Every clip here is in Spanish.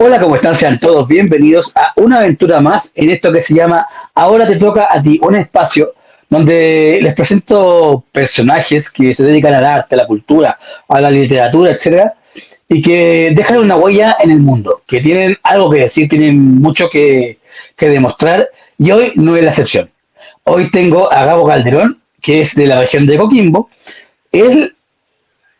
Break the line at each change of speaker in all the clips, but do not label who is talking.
Hola, ¿cómo están? Sean todos bienvenidos a una aventura más en esto que se llama Ahora te toca a ti, un espacio donde les presento personajes que se dedican al arte, a la cultura, a la literatura, etcétera, y que dejan una huella en el mundo, que tienen algo que decir, tienen mucho que demostrar, y hoy no es la excepción. Hoy tengo a Gabo Calderón, que es de la región de Coquimbo. Él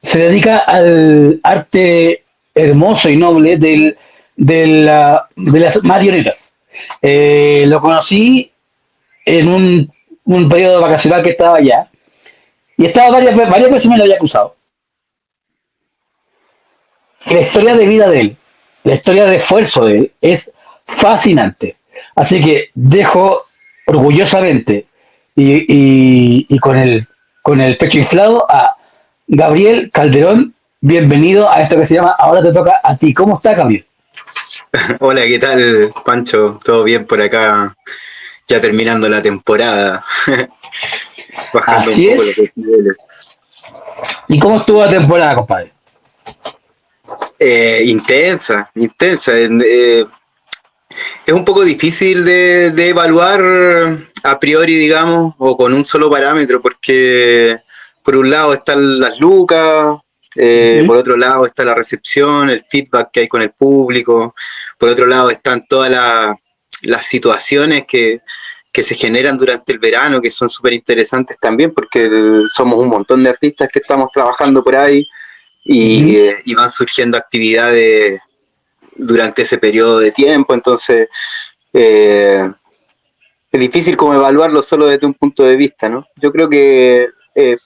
se dedica al arte hermoso y noble de las marionetas. Lo conocí en un periodo vacacional que estaba allá y estaba varias veces me lo había cruzado. La historia de vida de él, la historia de esfuerzo de él es fascinante. Así que dejo orgullosamente y con el pecho inflado a Gabriel Calderón. Bienvenido a esto que se llama Ahora te toca a ti. ¿Cómo está, Gabriel?
Hola, ¿qué tal, Pancho? ¿Todo bien por acá? Ya terminando la temporada, bajando un
Así
poco los
es.
decibeles.
¿Y cómo estuvo la temporada, compadre?
Intensa, intensa. Es un poco difícil de evaluar a priori, digamos, o con un solo parámetro, porque por un lado están las lucas,
Uh -huh.
por otro lado está la recepción, el feedback que hay con el público, por otro lado están todas las situaciones que se generan durante el verano, que son súper interesantes también, porque somos un montón de artistas que estamos trabajando por ahí
Uh -huh.
y van surgiendo actividades durante ese periodo de tiempo, entonces eh, es difícil como evaluarlo solo desde un punto de vista, ¿no? Yo creo que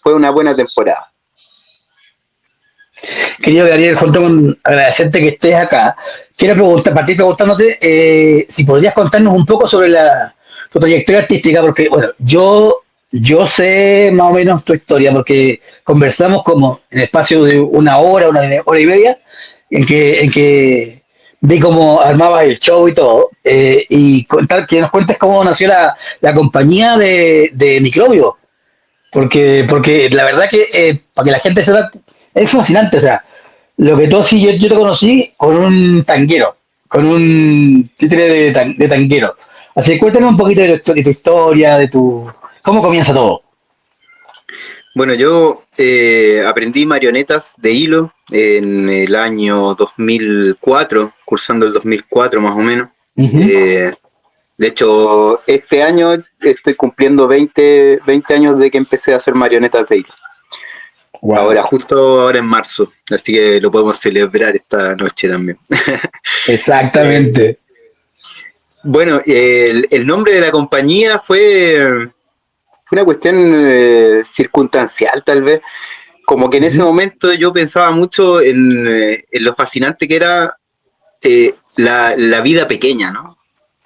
fue una buena temporada.
Querido Gabriel, junto con agradecerte que estés acá, quiero partir preguntándote si podrías contarnos un poco sobre tu trayectoria artística, porque, bueno, yo sé más o menos tu historia, porque conversamos como en espacio de una hora y media, en que vi cómo armabas el show y todo, y que nos cuentes cómo nació la compañía de Microbio, porque la verdad que para que la gente sepa, es fascinante, o sea, lo que tú sí, yo te conocí con un tanguero, con un títere de tanguero. Así que cuéntame un poquito de tu historia, cómo comienza todo.
Bueno, yo aprendí marionetas de hilo en el año 2004, cursando el 2004 más o menos.
Uh -huh.
Eh, de hecho, este año estoy cumpliendo 20 años de que empecé a hacer marionetas de hilo.
Wow.
Ahora, justo ahora en marzo, así que lo podemos celebrar esta noche también. Eh,
Exactamente.
bueno, el nombre de la compañía fue una cuestión circunstancial tal vez, como que
Uh
en ese
-huh.
momento yo pensaba mucho en lo fascinante que era la vida pequeña, ¿no?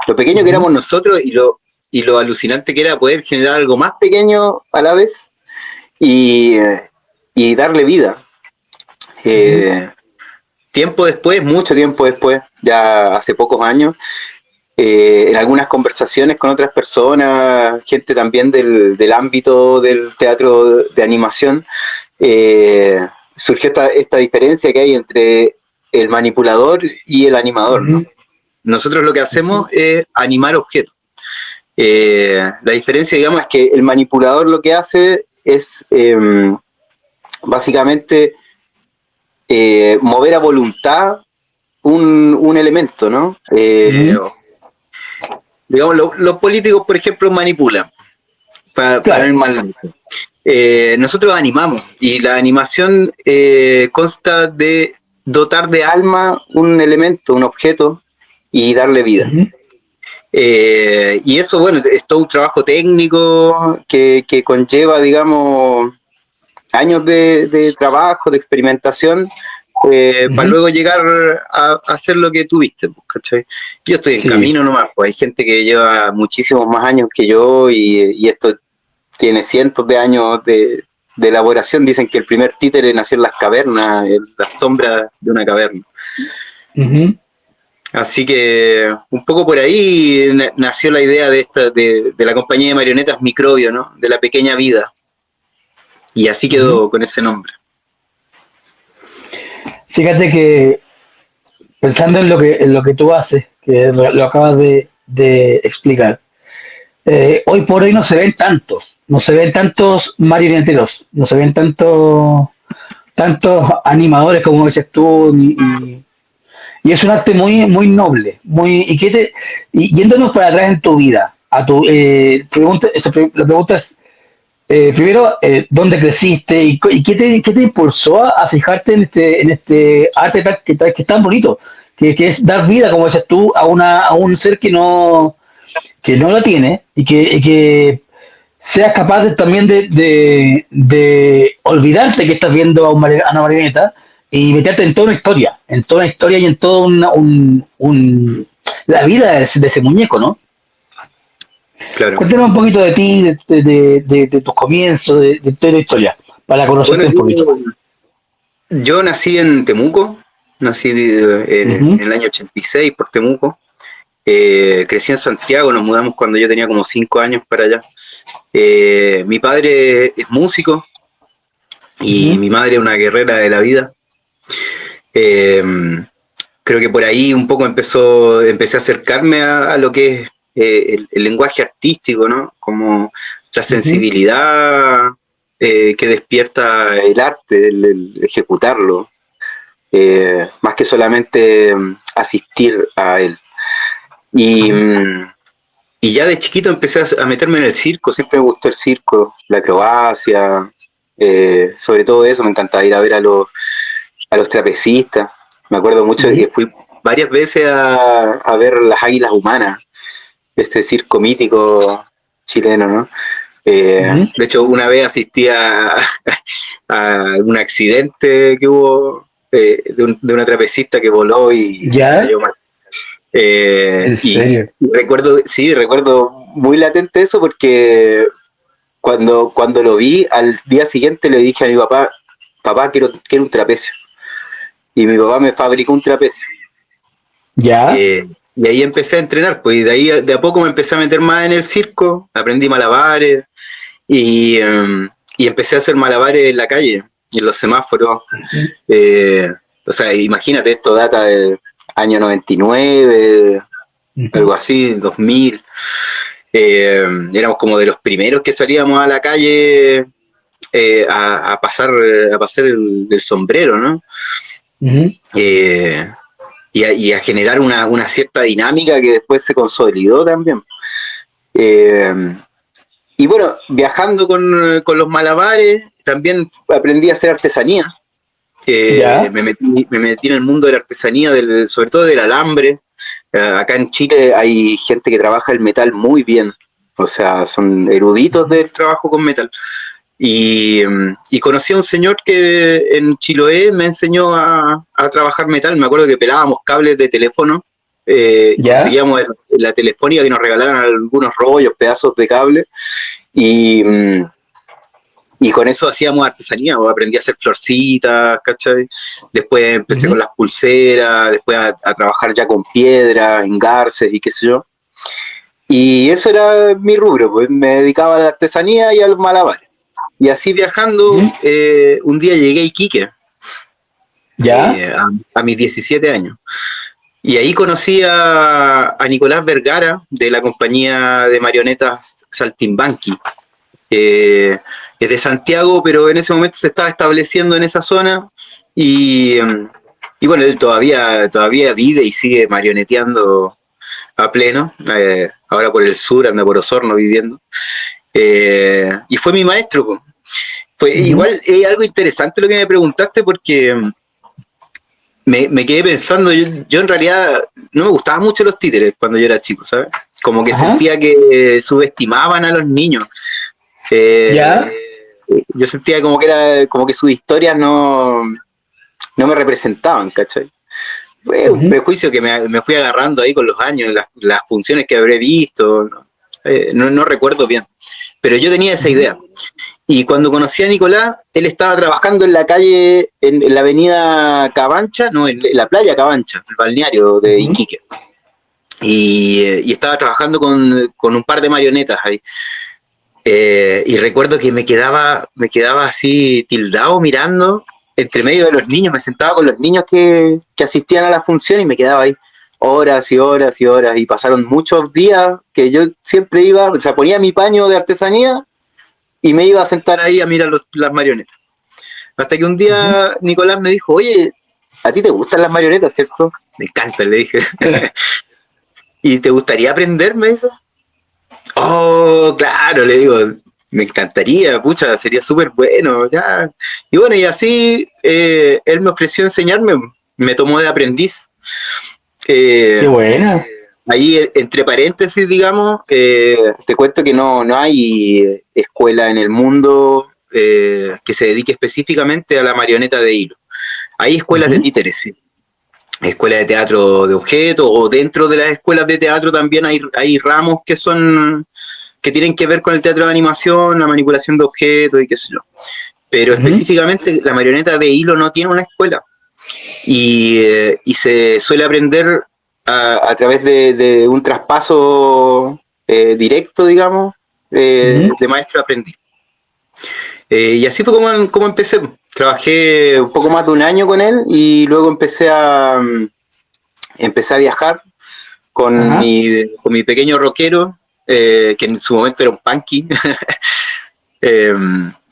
Lo
Uh
pequeño que
-huh.
éramos nosotros y lo alucinante que era poder generar algo más pequeño a la vez y, y darle vida.
Uh -huh.
Eh, Tiempo después, mucho tiempo después, ya hace pocos años, en algunas conversaciones con otras personas, gente también del ámbito del teatro de animación, surgió esta diferencia que hay entre el manipulador y el
Uh
animador,
-huh.
¿no? Nosotros lo que hacemos es animar objetos. La diferencia, digamos, es que el manipulador lo que hace es básicamente mover a voluntad un elemento, ¿no?
Uh -huh.
Digamos, los políticos, por ejemplo, manipulan, para
Claro.
ir más lento. Nosotros animamos y la animación consta de dotar de alma un elemento, un objeto y darle
Uh
vida.
-huh.
Y eso, bueno, es todo un trabajo técnico que conlleva, digamos, años de trabajo, de experimentación,
Uh
para
-huh.
luego llegar a hacer lo que tuviste, ¿cachai? Yo estoy en
Sí.
camino nomás, pues hay gente que lleva muchísimos más años que yo y esto tiene cientos de años de elaboración. Dicen que el primer títere nació en las cavernas, en las sombras de una caverna.
Uh -huh.
Así que un poco por ahí nació la idea de la compañía de marionetas Microbio, ¿no? De la pequeña vida. Y así
Uh -huh.
quedó con ese nombre.
Fíjate que pensando en lo que tú haces, que lo acabas de explicar, hoy por hoy no se ven tantos, no se ven tantos marioneteros, no se ven tantos animadores como dices tú, y es un arte muy noble, y yéndonos para atrás en tu vida, la pregunta es, primero, ¿dónde creciste y qué te impulsó a fijarte en este arte que es tan bonito? Que es dar vida, como dices tú, a un ser que no la tiene y que seas capaz también de olvidarte que estás viendo a una marioneta y meterte en toda una historia y en todo la vida de ese muñeco, ¿no?
Claro.
Cuéntame un poquito de ti, de tus comienzos, de toda la historia, para
Bueno,
conocerte un poquito.
yo nací en Temuco, nací
Ujú,
en el año 86 por Temuco. Crecí en Santiago, nos mudamos cuando yo tenía como 5 años para allá. Mi padre es músico y
ujú,
mi madre una guerrera de la vida. Eh, Creo que por ahí un poco empecé a acercarme a lo que es el lenguaje artístico, ¿no? Como la
ujú,
sensibilidad que despierta el arte, el ejecutarlo, más que solamente asistir a él. Y, y ya de chiquito empecé a meterme en el circo, siempre me gustó el circo, la acrobacia, sobre todo eso, me encantaba ir a ver a los trapecistas. Me acuerdo mucho de
ujú.
que fui varias veces a ver las águilas humanas, este circo mítico chileno, ¿no?
Ujú.
De hecho, una vez asistí a un accidente que hubo de una trapecista que voló y
¿Ya?
cayó mal.
¿En
Y
serio?
recuerdo, sí, recuerdo muy latente eso porque cuando lo vi, al día siguiente le dije a mi papá, papá, quiero un trapecio. Y mi papá me fabricó un trapecio.
¿Ya?
Y ahí empecé a entrenar, pues y de ahí de a poco me empecé a meter más en el circo, aprendí malabares y empecé a hacer malabares en la calle, en los semáforos.
Ujú,
Eh, o sea, imagínate, esto data del año 99,
ujú,
algo así, 2000. Éramos como de los primeros que salíamos a la calle a pasar el sombrero, ¿no?
ujú,
Eh, y a generar una cierta dinámica que después se consolidó también. Eh, y bueno, viajando con los malabares, también aprendí a hacer artesanía.
¿ya?
Me metí en el mundo de la artesanía, sobre todo del alambre. Acá en Chile hay gente que trabaja el metal muy bien, o sea, son eruditos
Ujú,
del trabajo con metal. Y conocí a un señor que en Chiloé me enseñó a trabajar metal. Me acuerdo que pelábamos cables de teléfono,
¿ya?
conseguíamos la telefónica que nos regalaran algunos rollos, pedazos de cable, y, y con eso hacíamos artesanía, o aprendí a hacer florcitas, ¿cachai? Después empecé con
Ujú,
las pulseras, después a trabajar ya con piedras, engarces y qué sé yo. Y eso era mi rubro, pues me dedicaba a la artesanía y al malabar. Y así viajando,
ujú,
un día llegué a Iquique,
¿ya?
a mis 17 años. Y ahí conocí a Nicolás Vergara de la compañía de marionetas Saltimbanqui. Es de Santiago, pero en ese momento se estaba estableciendo en esa zona. Y, y bueno, él todavía vive y sigue marioneteando a pleno. Ahora por el sur, anda por Osorno viviendo. Y fue mi maestro. Po. Fue
Ujú,
igual algo interesante lo que me preguntaste porque me quedé pensando, yo en realidad no me gustaban mucho los títeres cuando yo era chico, ¿sabes? Como que
ajá,
sentía que subestimaban a los niños. Eh,
¿ya?
yo sentía como que era como que sus historias no me representaban, ¿cachai? Fue un
Ujú,
prejuicio que me fui agarrando ahí con los años, las funciones que habré visto, no recuerdo bien, pero yo tenía esa
ujú,
idea. Y cuando conocí a Nicolás, él estaba trabajando en la calle, en la avenida Cabancha, no, en la playa Cabancha, el balneario de
ujú,
Iquique. Y estaba trabajando con un par de marionetas ahí. Y recuerdo que me quedaba así tildado mirando, entre medio de los niños, me sentaba con los niños que asistían a la función y me quedaba ahí horas y horas y horas, y pasaron muchos días que yo siempre iba, o sea, ponía mi paño de artesanía y me iba a sentar ahí a mirar las marionetas. Hasta que un día Nicolás me dijo, oye, ¿a ti te gustan las marionetas, cierto? Me encantan, le dije. ¿Y te gustaría aprenderme eso? Oh, claro, le digo, me encantaría, pucha, sería súper bueno, ya. Y bueno, y así él me ofreció enseñarme, me tomó de aprendiz.
Qué buena.
Ahí, entre paréntesis, digamos, te cuento que no hay escuela en el mundo que se dedique específicamente a la marioneta de hilo. Hay escuelas de títeres, sí. Escuelas de teatro de objetos, o dentro de las escuelas de teatro también hay ramos que tienen que ver con el teatro de animación, la manipulación de objetos y qué sé yo. Pero específicamente la marioneta de hilo no tiene una escuela. Y se suele aprender a través de un traspaso directo, digamos, de maestro a aprendiz. Y así fue como empecé. Trabajé un poco más de un año con él y luego empecé a viajar con mi pequeño rockero, que en su momento era un punky.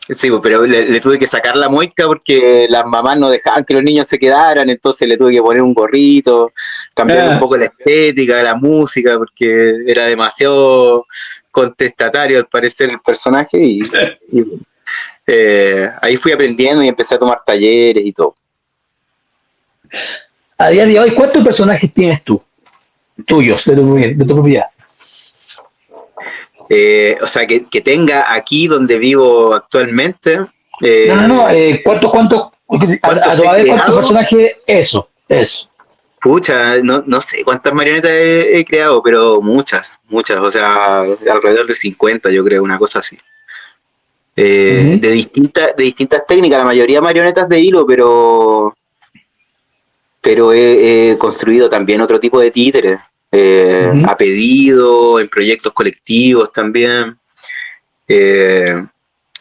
Sí, pero le tuve que sacar la mueca porque las mamás no dejaban que los niños se quedaran, entonces le tuve que poner un gorrito, cambiar un poco la estética, la música, porque era demasiado contestatario al parecer el personaje y ahí fui aprendiendo y empecé a tomar talleres y todo.
A día de hoy, ¿cuántos personajes tienes tú? Tuyos, de tu propiedad.
O sea, que tenga aquí donde vivo actualmente.
No. ¿Cuántos ¿cuántos personajes? Eso.
Pucha, no sé cuántas marionetas he creado, pero muchas. O sea, alrededor de 50, yo creo, una cosa así. De distintas técnicas, la mayoría marionetas de hilo, pero he construido también otro tipo de títeres. A pedido, en proyectos colectivos también.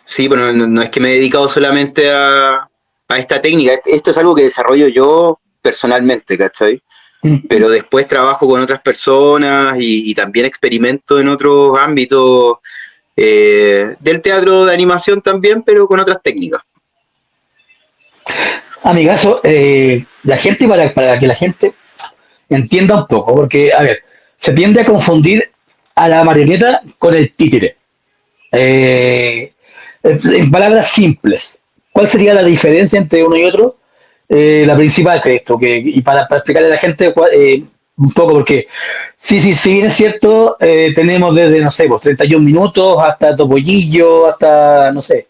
Sí, bueno, no es que me he dedicado solamente a esta técnica. Esto es algo que desarrollo yo personalmente, ¿cachai? Pero después trabajo con otras personas y también experimento en otros ámbitos del teatro de animación también, pero con otras técnicas.
Amigazo, la gente, para que la gente entienda un poco, porque, a ver, se tiende a confundir a la marioneta con el títere. En palabras simples, ¿cuál sería la diferencia entre uno y otro? La principal que esto, y para explicarle a la gente un poco, porque sí, bien es cierto, tenemos desde, no sé, pues, 31 minutos hasta Topollillo, hasta, no sé,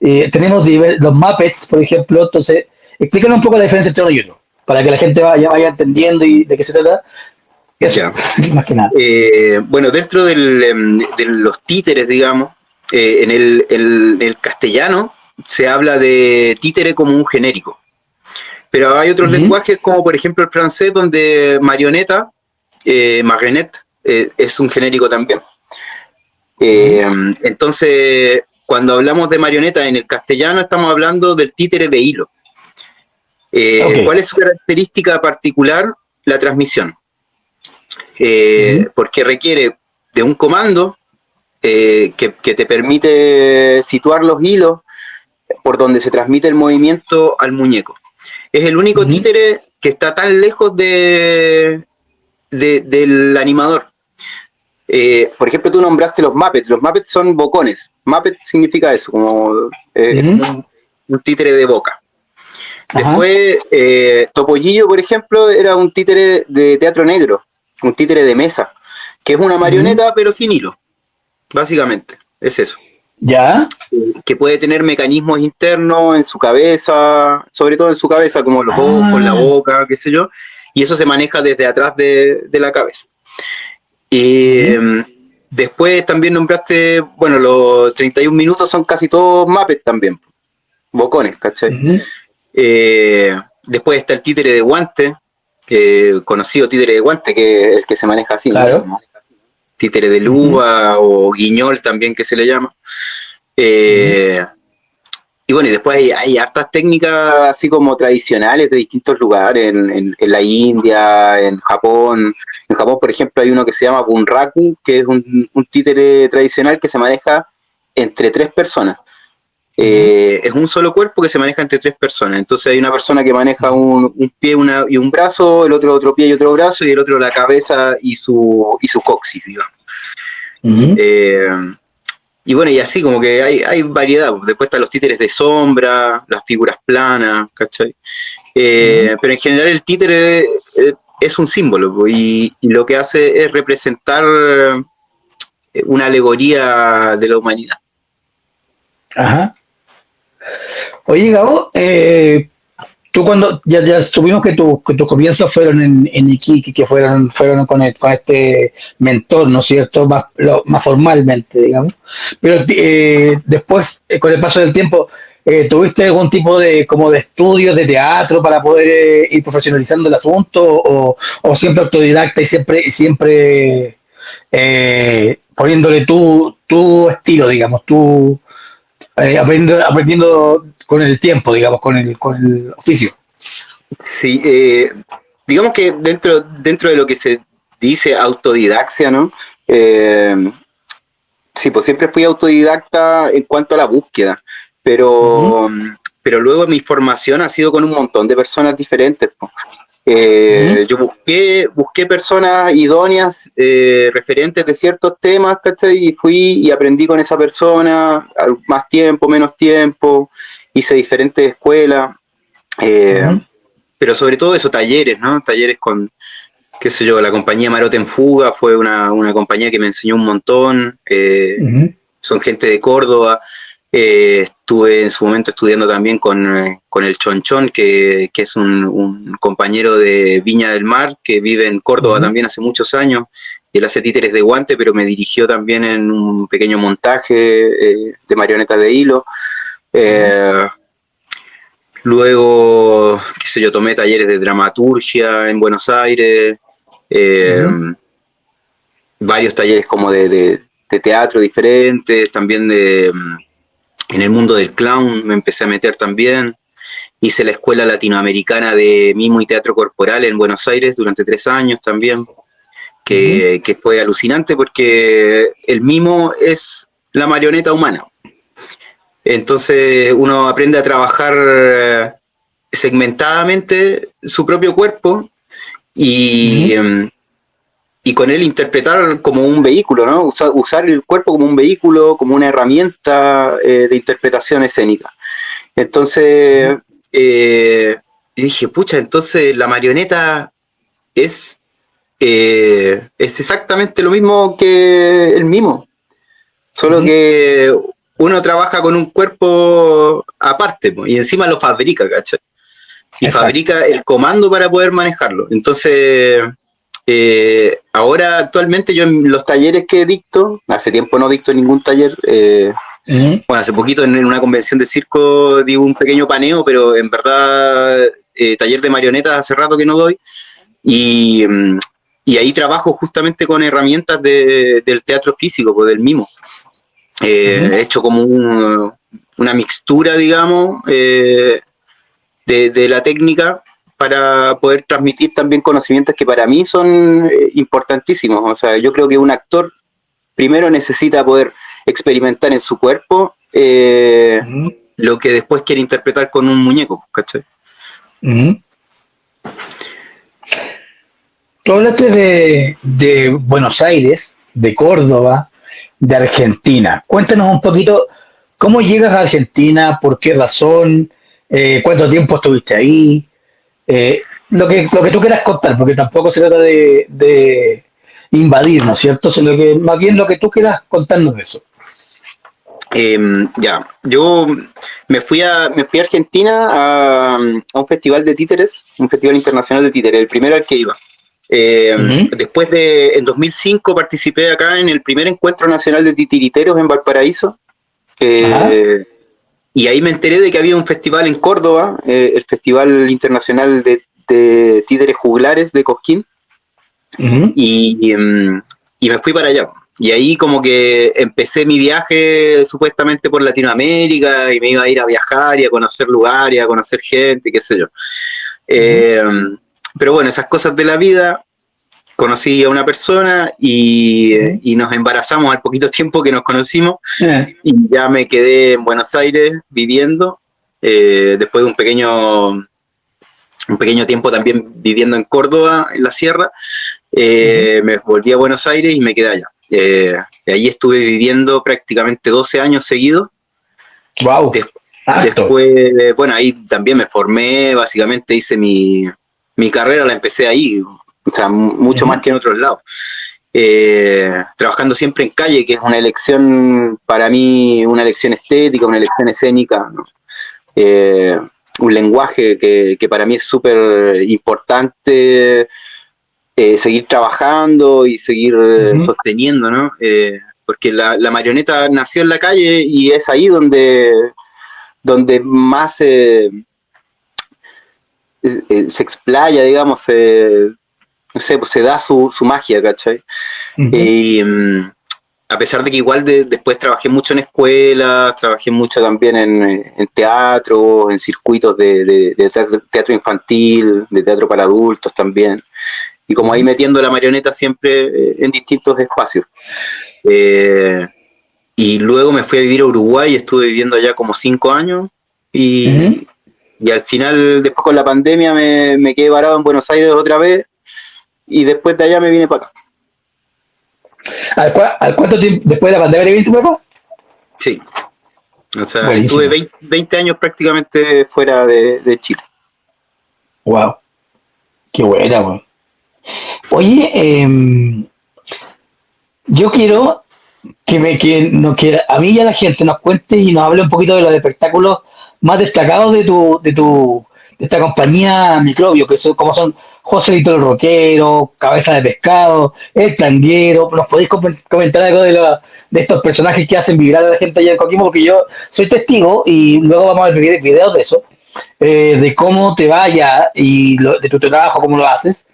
tenemos los Muppets, por ejemplo, entonces, explícanos un poco la diferencia entre uno y otro, para que la gente vaya entendiendo y de qué se trata. Eso,
Ya.
más que nada.
Bueno, dentro de los títeres, digamos, en el castellano se habla de títere como un genérico. Pero hay otros lenguajes, como por ejemplo el francés, donde marioneta, marionnette, es un genérico también. Entonces, cuando hablamos de marioneta en el castellano, estamos hablando del títere de hilo. ¿Cuál es su característica particular? La transmisión. Porque requiere de un comando que te permite situar los hilos por donde se transmite el movimiento al muñeco. Es el único títere que está tan lejos del animador. Por ejemplo, tú nombraste los Muppets. Los Muppets son bocones. Muppet significa eso, como un títere de boca. Después, Topollillo, por ejemplo, era un títere de teatro negro, un títere de mesa, que es una marioneta pero sin hilo, básicamente, es eso.
¿Ya?
Que puede tener mecanismos internos en su cabeza, sobre todo en su cabeza, como los ojos, la boca, qué sé yo, y eso se maneja desde atrás de la cabeza. Después también nombraste, bueno, los 31 minutos son casi todos Muppets también, bocones, ¿cachai? Después está el títere de guante, conocido títere de guante, que es el que se maneja así,
claro.
¿no? Títere de luva o guiñol también que se le llama. y bueno, y después hay hartas técnicas así como tradicionales de distintos lugares, en la India, en Japón. En Japón, por ejemplo, hay uno que se llama Bunraku, que es un títere tradicional que se maneja entre 3 personas. Es un solo cuerpo que se maneja entre 3 personas. Entonces hay una persona que maneja un pie y un brazo, el otro pie y otro brazo, y el otro la cabeza y su coxis, digamos. Y bueno, y así como que hay variedad. Después están los títeres de sombra, las figuras planas, ¿cachai? Pero en general el títere es un símbolo, y lo que hace es representar una alegoría de la humanidad.
Ajá. Oye, Gabo, tú cuando ya supimos que tus comienzos fueron en Iquique, que fueron con este mentor, ¿no es cierto? Más formalmente, digamos. Pero después, con el paso del tiempo, ¿tuviste algún tipo de estudios de teatro para poder ir profesionalizando el asunto? ¿O siempre autodidacta y siempre poniéndole tu estilo, digamos, aprendiendo con el tiempo, digamos, con el oficio?
Sí, digamos que dentro de lo que se dice autodidaxia, ¿no? Sí, pues siempre fui autodidacta en cuanto a la búsqueda, pero, pero luego mi formación ha sido con un montón de personas diferentes, pues. Yo busqué personas idóneas, referentes de ciertos temas, ¿cachai? Y fui y aprendí con esa persona, más tiempo, menos tiempo, hice diferentes escuelas, pero sobre todo eso, talleres, ¿no? Talleres con, qué sé yo, la compañía Marote en Fuga fue una compañía que me enseñó un montón, son gente de Córdoba. Estuve en su momento estudiando también con el Chonchón, que es un compañero de Viña del Mar, que vive en Córdoba también hace muchos años. Él hace títeres de guante, pero me dirigió también en un pequeño montaje de marionetas de hilo. Luego, qué sé yo, tomé talleres de dramaturgia en Buenos Aires, varios talleres como de teatro diferentes, también en el mundo del clown me empecé a meter también. Hice la Escuela Latinoamericana de Mimo y Teatro Corporal en Buenos Aires durante 3 años también, que fue alucinante porque el mimo es la marioneta humana. Entonces uno aprende a trabajar segmentadamente su propio cuerpo y, y con él interpretar como un vehículo, ¿no? Usar el cuerpo como un vehículo, como una herramienta de interpretación escénica. Entonces dije, pucha, entonces la marioneta es exactamente lo mismo que el mimo, solo que uno trabaja con un cuerpo aparte y encima lo fabrica, ¿cachai? Y
Exacto.
fabrica el comando para poder manejarlo. Entonces, ahora actualmente yo en los talleres que dicto, hace tiempo no dicto ningún taller, bueno, hace poquito en una convención de circo di un pequeño paneo, pero en verdad taller de marionetas hace rato que no doy, y, y ahí trabajo justamente con herramientas del teatro físico, pues, del mimo. He hecho como una mixtura, digamos, de la técnica para poder transmitir también conocimientos que para mí son importantísimos. O sea, yo creo que un actor primero necesita poder experimentar en su cuerpo lo que después quiere interpretar con un muñeco, ¿cachai?
Tú hablaste de Buenos Aires, de Córdoba, de Argentina. Cuéntanos un poquito cómo llegas a Argentina, por qué razón, cuánto tiempo estuviste ahí, lo que tú quieras contar, porque tampoco se trata de invadir, ¿no es cierto? Sino que más bien lo que tú quieras contarnos de eso.
Ya, yo me fui a Argentina a un festival de títeres, un festival internacional de títeres, el primero al que iba. Después en 2005 participé acá en el primer encuentro nacional de titiriteros en Valparaíso, y ahí me enteré de que había un festival en Córdoba, el Festival Internacional de Títeres Juglares de Cosquín, y me fui para allá. Y ahí como que empecé mi viaje supuestamente por Latinoamérica y me iba a ir a viajar y a conocer lugares, a conocer gente, qué sé yo. Pero bueno, esas cosas de la vida, conocí a una persona y nos embarazamos al poquito tiempo que nos conocimos y ya me quedé en Buenos Aires viviendo, después de un pequeño tiempo también viviendo en Córdoba, en la sierra, me volví a Buenos Aires y me quedé allá. Allí estuve viviendo prácticamente 12 años seguidos.
Wow.
Después, bueno, ahí también me formé, básicamente hice mi carrera, la empecé ahí, o sea, mucho más que en otros lados. Trabajando siempre en calle, que es una elección, para mí, una elección estética, una elección escénica, ¿no? Un lenguaje que para mí es súper importante, seguir trabajando y seguir sosteniendo, ¿no? Porque la marioneta nació en la calle y es ahí donde más se explaya, digamos, no sé, pues se da su magia, ¿cachai? Y a pesar de que igual después trabajé mucho en escuelas, trabajé mucho también en teatro, en circuitos de teatro infantil, de teatro para adultos también. Y como ahí metiendo la marioneta siempre en distintos espacios. Y luego me fui a vivir a Uruguay, estuve viviendo allá como 5 años y al final, después con la pandemia, me quedé varado en Buenos Aires otra vez y después de allá me vine para acá.
¿Al cuánto tiempo después de la pandemia viniste para acá?
Sí, o sea,
Buenísimo.
estuve 20 años prácticamente fuera de Chile.
Wow, qué buena, weón. Oye, yo quiero que a mí y a la gente nos cuente y nos hable un poquito de los espectáculos más destacados de esta compañía Microbio, que son como son José Lito el Roquero, Cabeza de Pescado, El Tanguero. ¿Nos podéis comentar algo de estos personajes que hacen vibrar a la gente allá en Coquimbo? Porque yo soy testigo y luego vamos a ver videos de eso, de cómo te vaya y de tu trabajo, cómo lo haces,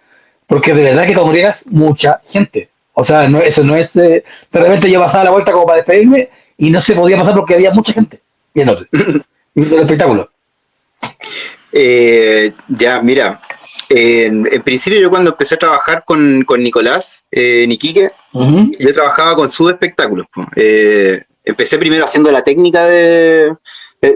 porque de verdad que congregas mucha gente. O sea, eso no es. De repente yo pasaba la vuelta como para despedirme y no se podía pasar porque había mucha gente viendo el espectáculo.
Ya, mira, en principio yo cuando empecé a trabajar con Nicolás, Niquique, yo trabajaba con sus espectáculos. Empecé primero haciendo la técnica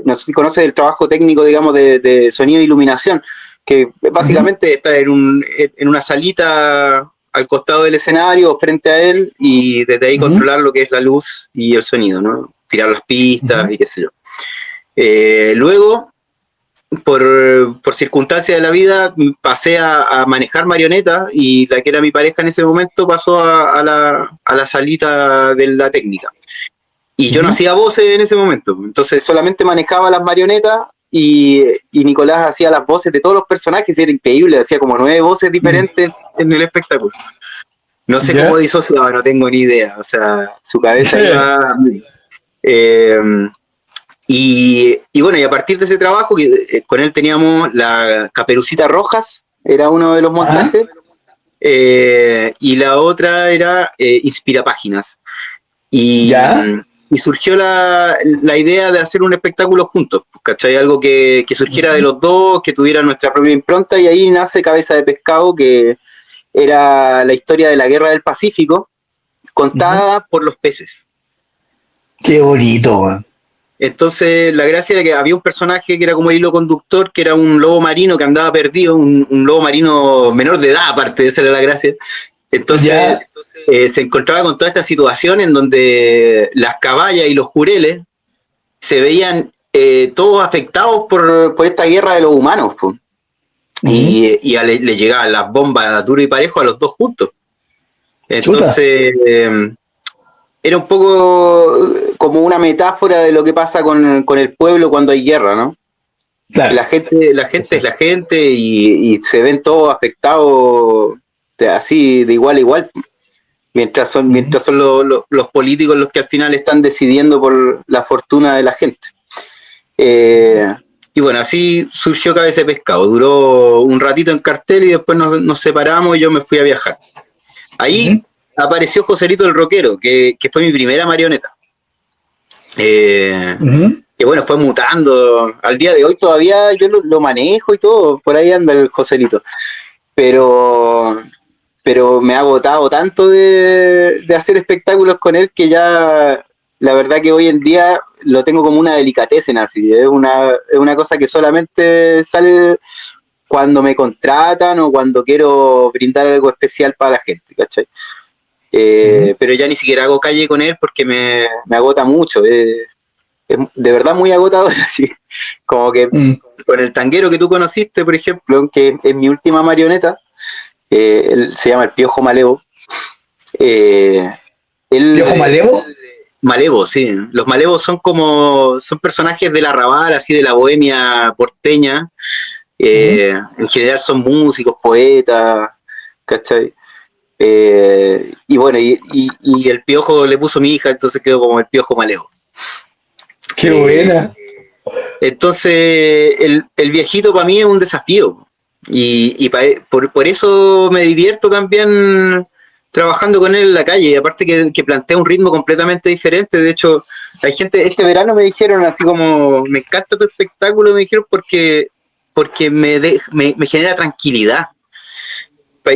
no sé si conoces el trabajo técnico, digamos, de sonido e iluminación, que básicamente está en una salita al costado del escenario, frente a él, y desde ahí controlar lo que es la luz y el sonido, ¿no? Tirar las pistas y qué sé yo. Luego, por circunstancias de la vida, pasé a manejar marionetas y la que era mi pareja en ese momento pasó a la salita de la técnica. Y yo no hacía voces en ese momento, entonces solamente manejaba las marionetas y Nicolás hacía las voces de todos los personajes y era increíble, hacía como 9 voces diferentes en el espectáculo. No sé cómo disociaba, no tengo ni idea, o sea, su cabeza iba... Y bueno, y a partir de ese trabajo, con él teníamos la Caperucita Rojas, era uno de los montajes, y la otra era Inspirapáginas. Y surgió la idea de hacer un espectáculo juntos, ¿cachai? Algo que surgiera de los dos, que tuviera nuestra propia impronta, y ahí nace Cabeza de Pescado, que era la historia de la Guerra del Pacífico, contada por los peces.
Qué bonito, man.
Entonces la gracia era que había un personaje que era como el hilo conductor, que era un lobo marino que andaba perdido, un lobo marino menor de edad, aparte de esa era la gracia. Entonces se encontraba con toda esta situación en donde las caballas y los jureles se veían todos afectados por esta guerra de los humanos, pues. Y le llegaban las bombas duro y parejo a los dos juntos. Entonces era un poco como una metáfora de lo que pasa con el pueblo cuando hay guerra, ¿no? Claro. La gente es la gente y se ven todos afectados así de igual a igual, mientras son los políticos los que al final están decidiendo por la fortuna de la gente. Y bueno, así surgió Cabeza de Pescado. Duró un ratito en cartel y después nos separamos y yo me fui a viajar. Ahí apareció Joselito el Rockero, que fue mi primera marioneta. Que bueno, fue mutando. Al día de hoy todavía yo lo manejo y todo, por ahí anda el Joselito. Pero, pero me ha agotado tanto de hacer espectáculos con él que ya la verdad que hoy en día lo tengo como una delicatessen así. Es una cosa que solamente sale cuando me contratan o cuando quiero brindar algo especial para la gente, ¿cachai? Pero ya ni siquiera hago calle con él porque me agota mucho. Es de verdad muy agotador, así. Como que con el tanguero que tú conociste, por ejemplo, que es mi última marioneta, él se llama el Piojo Malevo.
¿Piojo Malevo?
Malevo, sí. Los malevos son personajes del arrabal, así de la bohemia porteña. En general son músicos, poetas, ¿cachai? Y bueno, y el Piojo le puso mi hija, entonces quedó como el Piojo Malevo.
¡Qué buena!
Entonces, el viejito para mí es un desafío. Por eso me divierto también trabajando con él en la calle. Y aparte que plantea un ritmo completamente diferente. De hecho, hay gente, este verano me dijeron así como, me encanta tu espectáculo, me dijeron porque me genera tranquilidad.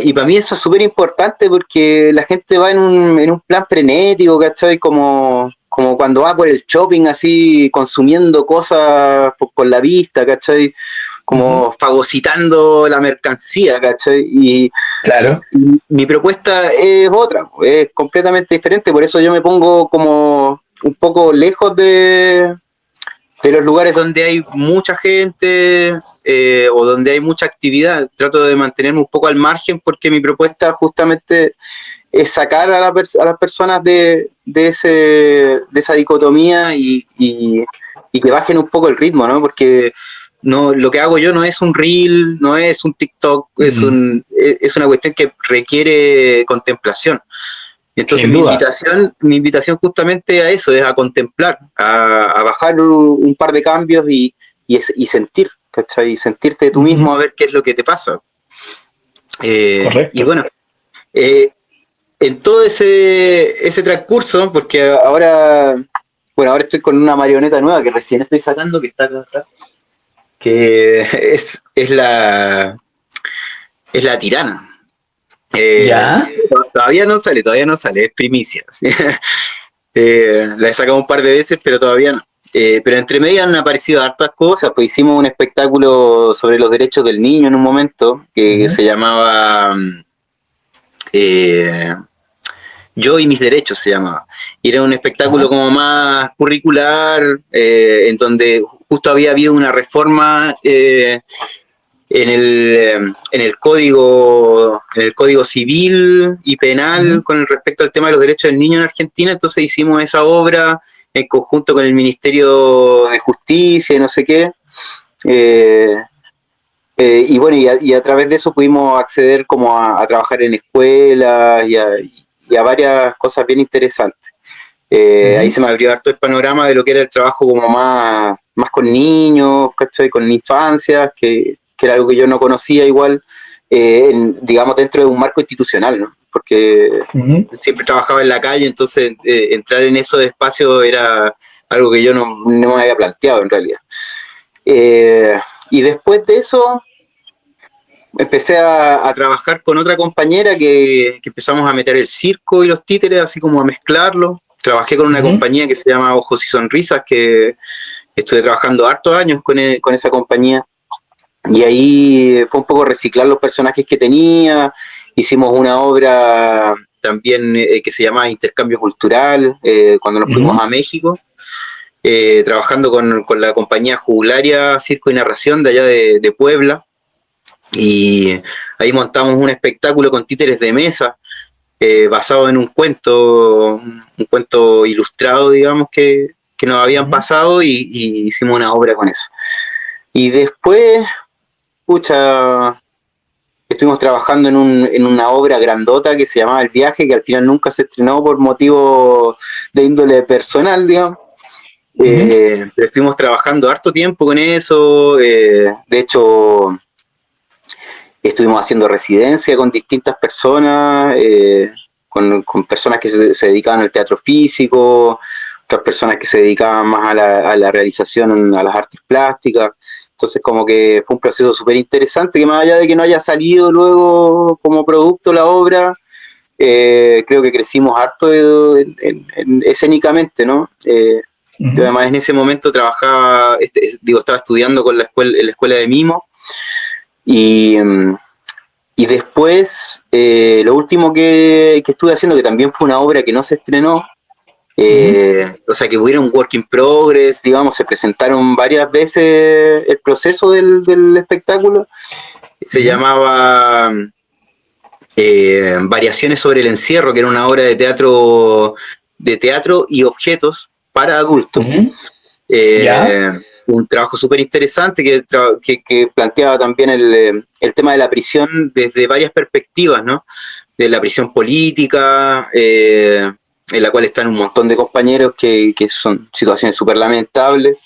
Y para mí eso es súper importante porque la gente va en un plan frenético, ¿cachai? Como cuando va por el shopping así, consumiendo cosas con la vista, ¿cachai? Como fagocitando la mercancía, ¿cachai?
Claro.
Y mi propuesta es otra, es completamente diferente, por eso yo me pongo como un poco lejos de los lugares donde hay mucha gente o donde hay mucha actividad. Trato de mantenerme un poco al margen porque mi propuesta justamente es sacar a las personas de esa dicotomía y que bajen un poco el ritmo, ¿no? Porque no, lo que hago yo no es un reel, no es un TikTok, es una cuestión que requiere contemplación. Entonces mi invitación justamente a eso, es a contemplar, a bajar un par de cambios y sentir, ¿cachai? Y sentirte tú mismo a ver qué es lo que te pasa. Y bueno, en todo ese transcurso, porque ahora estoy con una marioneta nueva que recién estoy sacando, que está acá atrás, que es la tirana.
¿Ya?
Todavía no sale, es primicia. ¿Sí? La he sacado un par de veces, pero todavía no. Pero entre medio han aparecido hartas cosas, pues hicimos un espectáculo sobre los derechos del niño en un momento, que se llamaba Yo y mis derechos, se llamaba. Y era un espectáculo como más curricular, en donde justo había habido una reforma en el código civil y penal con respecto al tema de los derechos del niño en Argentina. Entonces hicimos esa obra en conjunto con el Ministerio de Justicia y no sé qué. Y bueno, y a través de eso pudimos acceder como a trabajar en escuelas y a varias cosas bien interesantes. Ahí se me abrió harto el panorama de lo que era el trabajo como más con niños, ¿cachai? Con infancias, que era algo que yo no conocía igual, digamos, dentro de un marco institucional, ¿no? Porque siempre trabajaba en la calle, entonces entrar en esos espacios era algo que yo no me había planteado en realidad. Y después de eso empecé a trabajar con otra compañera que empezamos a meter el circo y los títeres, así como a mezclarlo. Trabajé con una compañía que se llama Ojos y Sonrisas, que estuve trabajando hartos años con esa compañía. Y ahí fue un poco reciclar los personajes que tenía. Hicimos una obra también que se llama Intercambio Cultural, cuando nos fuimos a México, trabajando con la compañía Jugularia Circo y Narración de allá de Puebla. Y ahí montamos un espectáculo con títeres de mesa, basado en un cuento ilustrado, digamos, que nos habían pasado y hicimos una obra con eso. Y después, estuvimos trabajando en una obra grandota que se llamaba El Viaje, que al final nunca se estrenó por motivos de índole personal, digamos. Pero estuvimos trabajando harto tiempo con eso. De hecho, estuvimos haciendo residencia con distintas personas, con personas que se dedicaban al teatro físico, otras personas que se dedicaban más a la realización, a las artes plásticas. Entonces como que fue un proceso súper interesante, que más allá de que no haya salido luego como producto la obra, creo que crecimos harto escénicamente, ¿no? Yo además en ese momento trabajaba, estaba estudiando con en la escuela de mimo, y después lo último que estuve haciendo, que también fue una obra que no se estrenó, o sea, que hubiera un work in progress, digamos, se presentaron varias veces el proceso del espectáculo. Se llamaba Variaciones sobre el encierro, que era una obra de teatro y objetos para adultos. Un trabajo súper interesante que planteaba también el tema de la prisión desde varias perspectivas, ¿no? De la prisión política, en la cual están un montón de compañeros que son situaciones súper lamentables,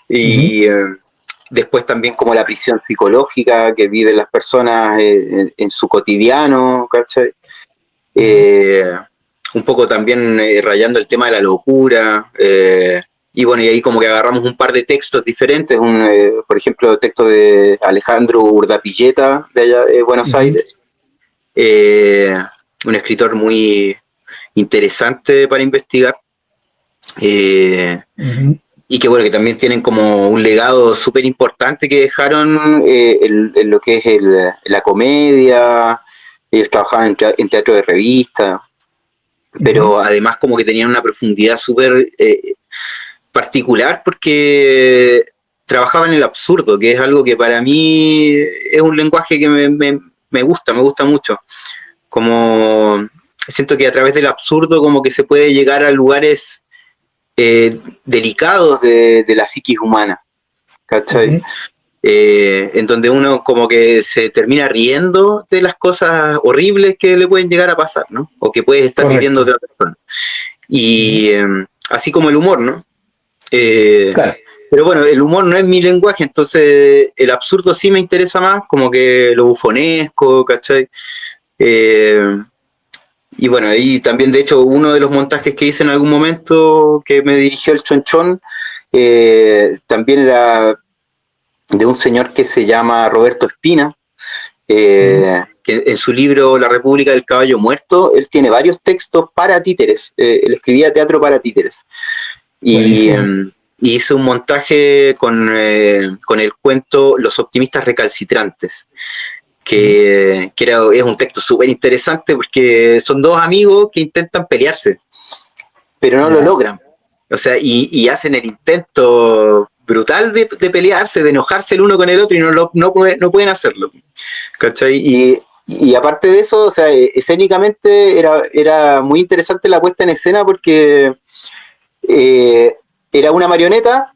y después también como la prisión psicológica que viven las personas en su cotidiano, ¿cachai? Un poco también rayando el tema de la locura, y bueno, y ahí como que agarramos un par de textos diferentes, por ejemplo, texto de Alejandro Urdapilleta, de allá de Buenos Aires, un escritor muy interesante para investigar, y que bueno, que también tienen como un legado súper importante que dejaron en lo que es la comedia. Ellos trabajaban en teatro de revista, pero además como que tenían una profundidad súper particular, porque trabajaban en el absurdo, que es algo que para mí es un lenguaje que me gusta mucho. Como siento que a través del absurdo como que se puede llegar a lugares delicados de la psiquis humana, ¿cachai? En donde uno como que se termina riendo de las cosas horribles que le pueden llegar a pasar, ¿no? O que puedes estar viviendo de otra persona. Y así como el humor, ¿no? Claro. Pero bueno, el humor no es mi lenguaje, entonces el absurdo sí me interesa más, como que lo bufonesco, ¿cachai? Y bueno, ahí también, de hecho, uno de los montajes que hice en algún momento que me dirigió el Chonchón, también era de un señor que se llama Roberto Espina, que en su libro La República del Caballo Muerto, él tiene varios textos para títeres, él escribía teatro para títeres. Y hizo un montaje con el cuento Los optimistas recalcitrantes, que es un texto súper interesante porque son dos amigos que intentan pelearse, pero no lo logran. O sea, y hacen el intento brutal de pelearse, de enojarse el uno con el otro, y no pueden hacerlo, ¿cachai? Y aparte de eso, o sea, escénicamente era muy interesante la puesta en escena, porque era una marioneta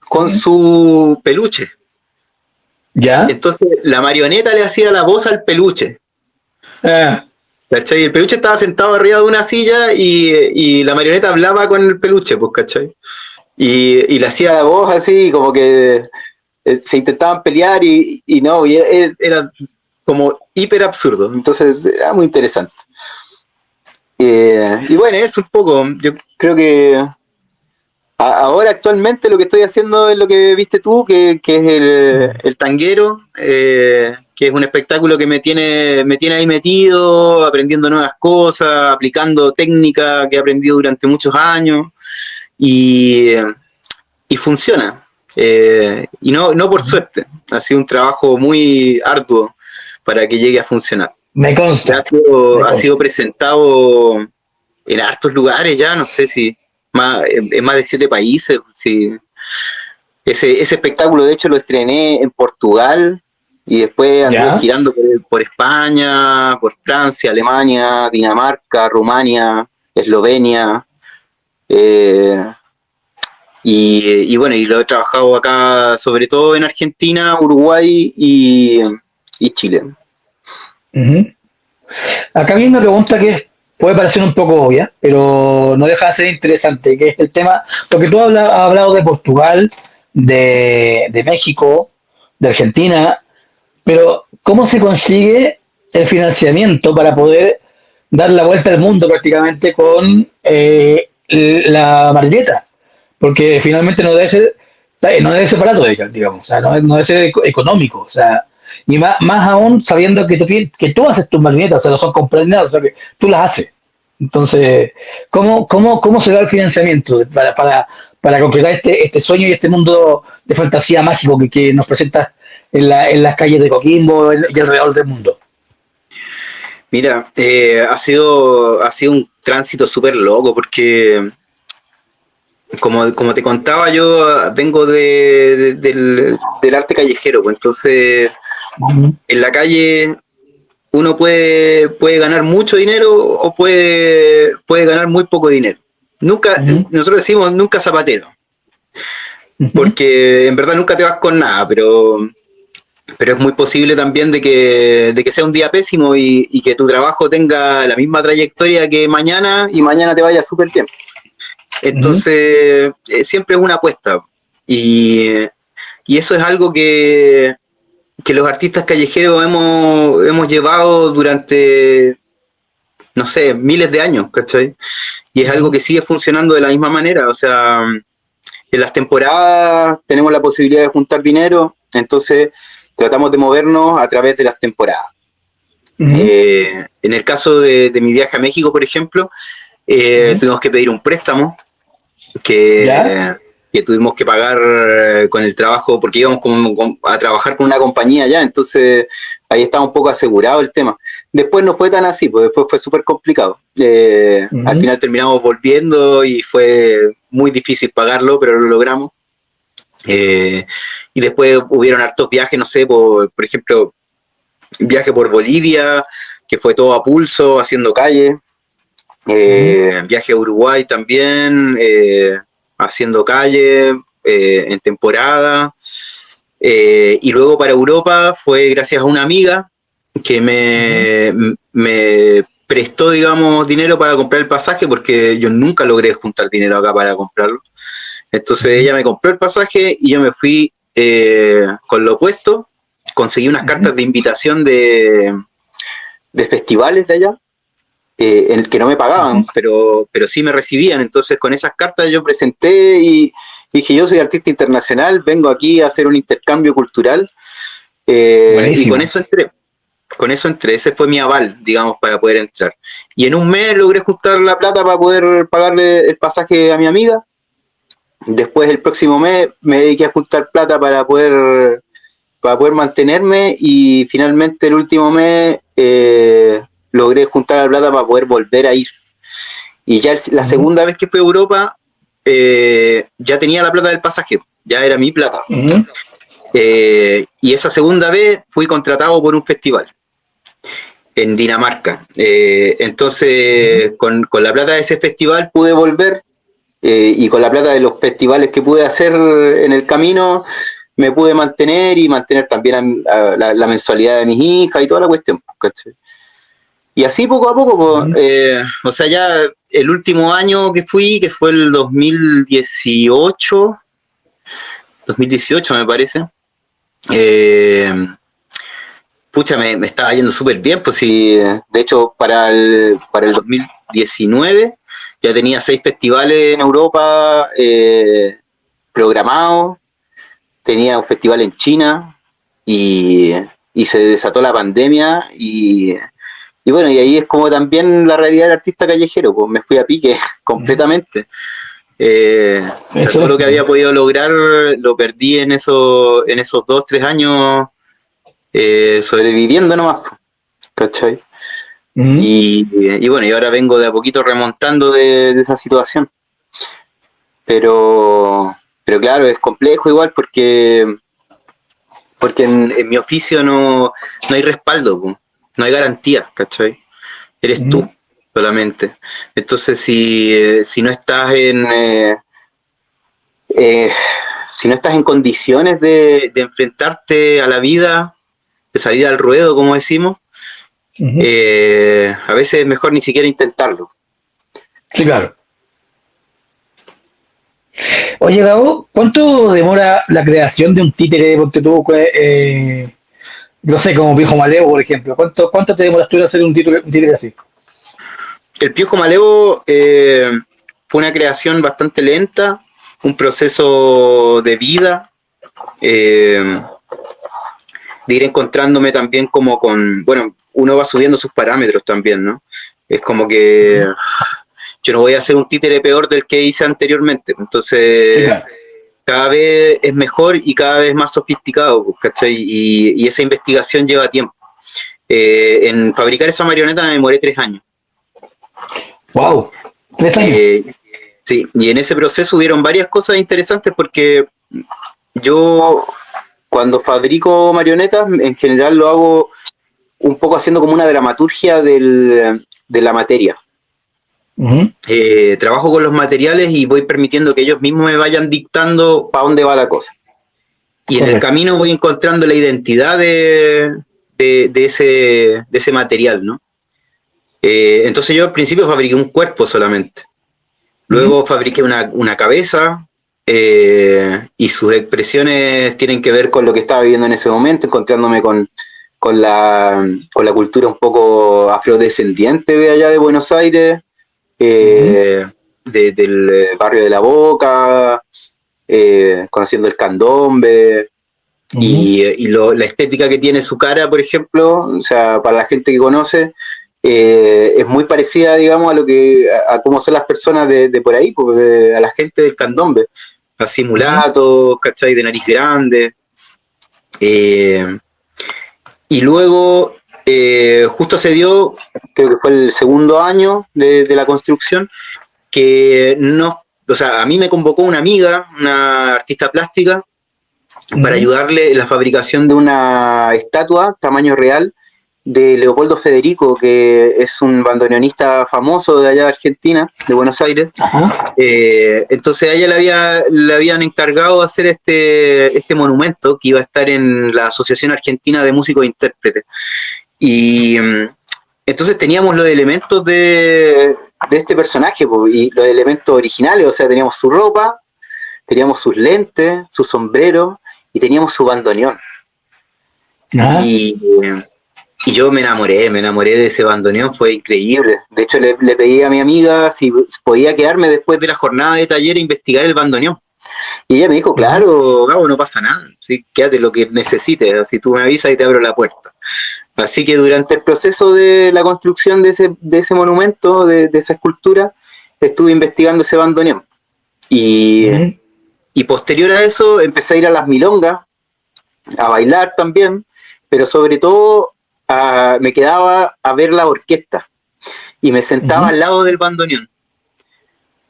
con su peluche. ¿Ya? Entonces la marioneta le hacía la voz al peluche. ¿Cachai? El peluche estaba sentado arriba de una silla y la marioneta hablaba con el peluche, pues, ¿cachai? Y le hacía la voz así, como que se intentaban pelear y no, y era como hiper absurdo. Entonces era muy interesante. Y bueno, es un poco, yo creo que ahora actualmente lo que estoy haciendo es lo que viste tú, que es el tanguero, que es un espectáculo que me tiene ahí metido, aprendiendo nuevas cosas, aplicando técnicas que he aprendido durante muchos años, y funciona. Y no por suerte, ha sido un trabajo muy arduo para que llegue a funcionar.
Me consta.
Ha sido presentado en hartos lugares ya, no sé si en más de 7 países. Sí. Ese espectáculo, de hecho, lo estrené en Portugal y después anduve girando por España, por Francia, Alemania, Dinamarca, Rumania, Eslovenia. Y bueno, y lo he trabajado acá, sobre todo en Argentina, Uruguay y Chile.
Acá viene una pregunta que puede parecer un poco obvia, pero no deja de ser interesante, que es el tema, porque tú has hablado de Portugal, de México, de Argentina, pero ¿cómo se consigue el financiamiento para poder dar la vuelta al mundo prácticamente con la marioneta, porque finalmente no debe ser barato, digamos, o sea, no debe ser económico, o sea, y más aún sabiendo que tú haces tus marionetas, o sea, no son compradas, o sea, que tú las haces. Entonces, ¿cómo se da el financiamiento para concretar este sueño y este mundo de fantasía mágico que nos presenta en las calles de Coquimbo y alrededor del mundo?
Mira, ha sido un tránsito súper loco porque, como te contaba, yo vengo del arte callejero, pues entonces
Ujú,
en la calle uno puede ganar mucho dinero o puede ganar muy poco dinero. Nunca,
ujú,
nosotros decimos nunca zapatero,
ujú,
porque en verdad nunca te vas con nada, pero es muy posible también de que sea un día pésimo y que tu trabajo tenga la misma trayectoria que mañana y mañana te vaya súper bien.
ujú,
Entonces, siempre es una apuesta. Y, y eso es algo que los artistas callejeros hemos llevado durante, no sé, miles de años, ¿cachai? Y es algo
ujú,
que sigue funcionando de la misma manera. O sea, en las temporadas tenemos la posibilidad de juntar dinero, entonces tratamos de movernos a través de las temporadas.
ujú.
En el caso de mi viaje a México, por ejemplo,
Ujú.
tuvimos que pedir un préstamo
¿Ya?
que, que tuvimos que pagar con el trabajo, porque íbamos a trabajar con una compañía ya, entonces ahí estaba un poco asegurado el tema. Después no fue tan así, pues después fue súper complicado. Al
Ujú,
final terminamos volviendo y fue muy difícil pagarlo, pero lo logramos. Eh, y después hubieron hartos viajes, no sé, por ejemplo, viaje por Bolivia, que fue todo a pulso, haciendo calle.
ujú,
Viaje a Uruguay también, haciendo calle, en temporada. Y luego para Europa fue gracias a una amiga que
ujú,
me prestó, digamos, dinero para comprar el pasaje, porque yo nunca logré juntar dinero acá para comprarlo. Entonces
ujú,
ella me compró el pasaje y yo me fui con lo opuesto, conseguí unas
ujú,
cartas de invitación de festivales de allá, en el que no me
ujú.
pagaban, pero sí me recibían. Entonces con esas cartas yo presenté y dije, yo soy artista internacional, vengo aquí a hacer un intercambio cultural, y con
Buenísimo.
eso entré. Con eso entré, ese fue mi aval, digamos, para poder entrar. Y en un mes logré juntar la plata para poder pagarle el pasaje a mi amiga. Después, el próximo mes, me dediqué a juntar plata para poder mantenerme, y finalmente el último mes logré juntar la plata para poder volver a ir. Y ya la
Ujú,
segunda vez que fui a Europa, ya tenía la plata del pasaje, ya era mi plata.
ujú,
Y esa segunda vez fui contratado por un festival en Dinamarca.
ujú,
Entonces, con la plata de ese festival pude volver, y con la plata de los festivales que pude hacer en el camino, me pude mantener y mantener también la mensualidad de mis hijas y toda la cuestión. ¿Cachai? Y así poco a poco,
ujú,
o sea, ya el último año que fui, que fue el 2018 me parece, eh, pucha, me estaba yendo súper bien, pues sí, de hecho para el 2019 ya tenía 6 festivales en Europa programados, tenía un festival en China, y, y se desató la pandemia, y bueno, y ahí es como también la realidad del artista callejero, pues me fui a pique
ujú.
completamente. O sea,
Eso
todo
es.
lo que había podido lograr lo perdí en esos 2, 3 años, sobreviviendo nomás, ¿cachai?
Ujú.
Y bueno, y ahora vengo de a poquito remontando de esa situación. Pero claro, es complejo igual porque en mi oficio no hay respaldo, po, no hay garantía, ¿cachai? Eres
Ujú.
tú solamente. Entonces, si no estás eh, si no estás en condiciones de enfrentarte a la vida, de salir al ruedo, como decimos,
Ujú.
a veces es mejor ni siquiera intentarlo.
Sí, claro. Oye, Gabo, ¿cuánto demora la creación de un títere? Porque tú, no sé, como Viejo Maleo, por ejemplo. ¿Cuánto te demoras tú en hacer un títere así?
El Piojo Malevo fue una creación bastante lenta, un proceso de vida, de ir encontrándome también como con, bueno, uno va subiendo sus parámetros también, ¿no? Es como que yo no voy a hacer un títere peor del que hice anteriormente, entonces
Sí, claro.
cada vez es mejor y cada vez más sofisticado, ¿cachai? Y esa investigación lleva tiempo. En fabricar esa marioneta me demoré 3 años.
Wow, 3 años.
Sí, y en ese proceso hubieron varias cosas interesantes porque yo cuando fabrico marionetas en general lo hago un poco haciendo como una dramaturgia de la materia.
Uh-huh.
Trabajo con los materiales y voy permitiendo que ellos mismos me vayan dictando para dónde va la cosa. Y en el camino voy encontrando la identidad de ese material, ¿no? Entonces yo al principio fabriqué un cuerpo solamente. Luego fabriqué una cabeza y sus expresiones tienen que ver con lo que estaba viviendo en ese momento, encontrándome con la cultura un poco afrodescendiente de allá de Buenos Aires, del barrio de La Boca, conociendo el candombe. Y la estética que tiene su cara, por ejemplo, o sea, para la gente que conoce, es muy parecida, digamos, a cómo son las personas de por ahí, pues, a la gente del candombe, así mulatos, ¿cachai? De nariz grande. Y luego, justo se dio, creo que fue el segundo año de la construcción, que no, o sea, a mí me convocó una amiga, una artista plástica, para ayudarle en la fabricación de una estatua tamaño real de Leopoldo Federico, que es un bandoneonista famoso de allá de Argentina, de Buenos Aires. Entonces a ella le habían encargado de hacer este monumento que iba a estar en la Asociación Argentina de Músicos e Intérpretes. Y entonces teníamos los elementos de este personaje, y los elementos originales, o sea, teníamos su ropa, teníamos sus lentes, su sombrero, y teníamos su bandoneón. Y yo me enamoré de ese bandoneón, fue increíble. De hecho, le pedí a mi amiga si podía quedarme después de la jornada de taller a investigar el bandoneón. Y ella me dijo, claro, Gabo, no pasa nada, ¿sí? Quédate lo que necesites, así tú me avisas y te abro la puerta. Así que durante el proceso de la construcción de ese monumento, de esa escultura, estuve investigando ese bandoneón. Y posterior a eso empecé a ir a las milongas, a bailar también, pero sobre todo me quedaba a ver la orquesta y me sentaba al lado del bandoneón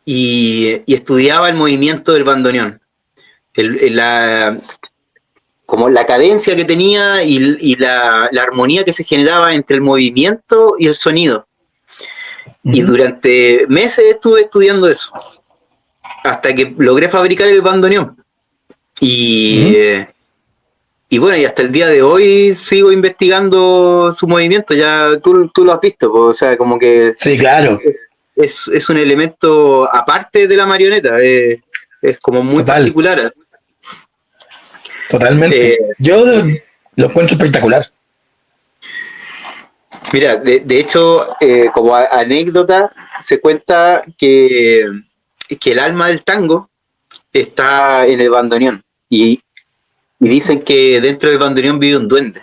y estudiaba el movimiento del bandoneón, como la cadencia que tenía y la armonía que se generaba entre el movimiento y el sonido. Y durante meses estuve estudiando eso, hasta que logré fabricar el bandoneón. Y bueno, y hasta el día de hoy sigo investigando su movimiento. Ya tú lo has visto, o sea, como que
sí, claro.
Es un elemento aparte de la marioneta, es como muy particular.
Totalmente. Yo lo encuentro espectacular.
Mira, de hecho, como anécdota, se cuenta que el alma del tango está en el bandoneón. Y dicen que dentro del bandoneón vive un duende.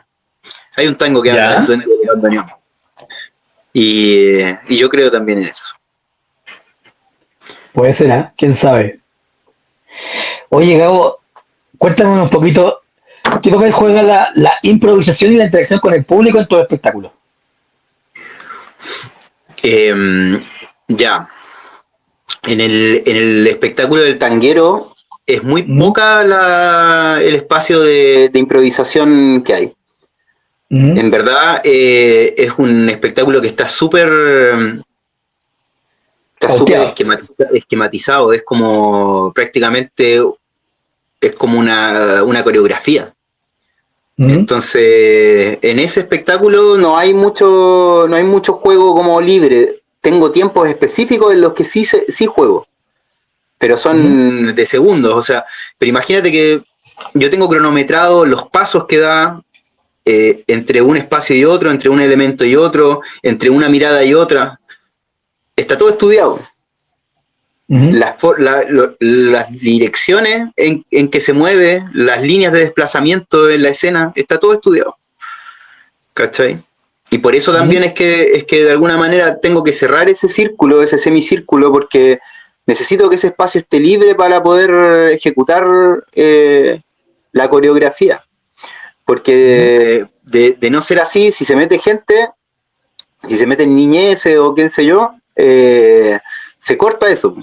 Hay un tango que habla del duende del bandoneón. Y yo creo también en eso.
Puede ser, ¿eh? ¿Quién sabe? Oye, Gabo, cuéntame un poquito, ¿qué papel juega la improvisación y la interacción con el público en tu espectáculo?
Ya. En el espectáculo del tanguero es muy poca el espacio de improvisación que hay. En verdad, es un espectáculo que está súper esquematizado, es como prácticamente es como una coreografía. Entonces, en ese espectáculo no hay mucho juego como libre. Tengo tiempos específicos en los que sí juego, pero son de segundos, o sea, pero imagínate que yo tengo cronometrado los pasos que da entre un espacio y otro, entre un elemento y otro, entre una mirada y otra. está todo estudiado.
Ujú.
Las direcciones en que se mueve, las líneas de desplazamiento en la escena, está todo estudiado. ¿Cachai? Y por eso también es que de alguna manera tengo que cerrar ese círculo, ese semicírculo, porque necesito que ese espacio esté libre para poder ejecutar la coreografía. Porque de no ser así, si se mete gente, si se meten niñeces o quién sé yo, se corta eso.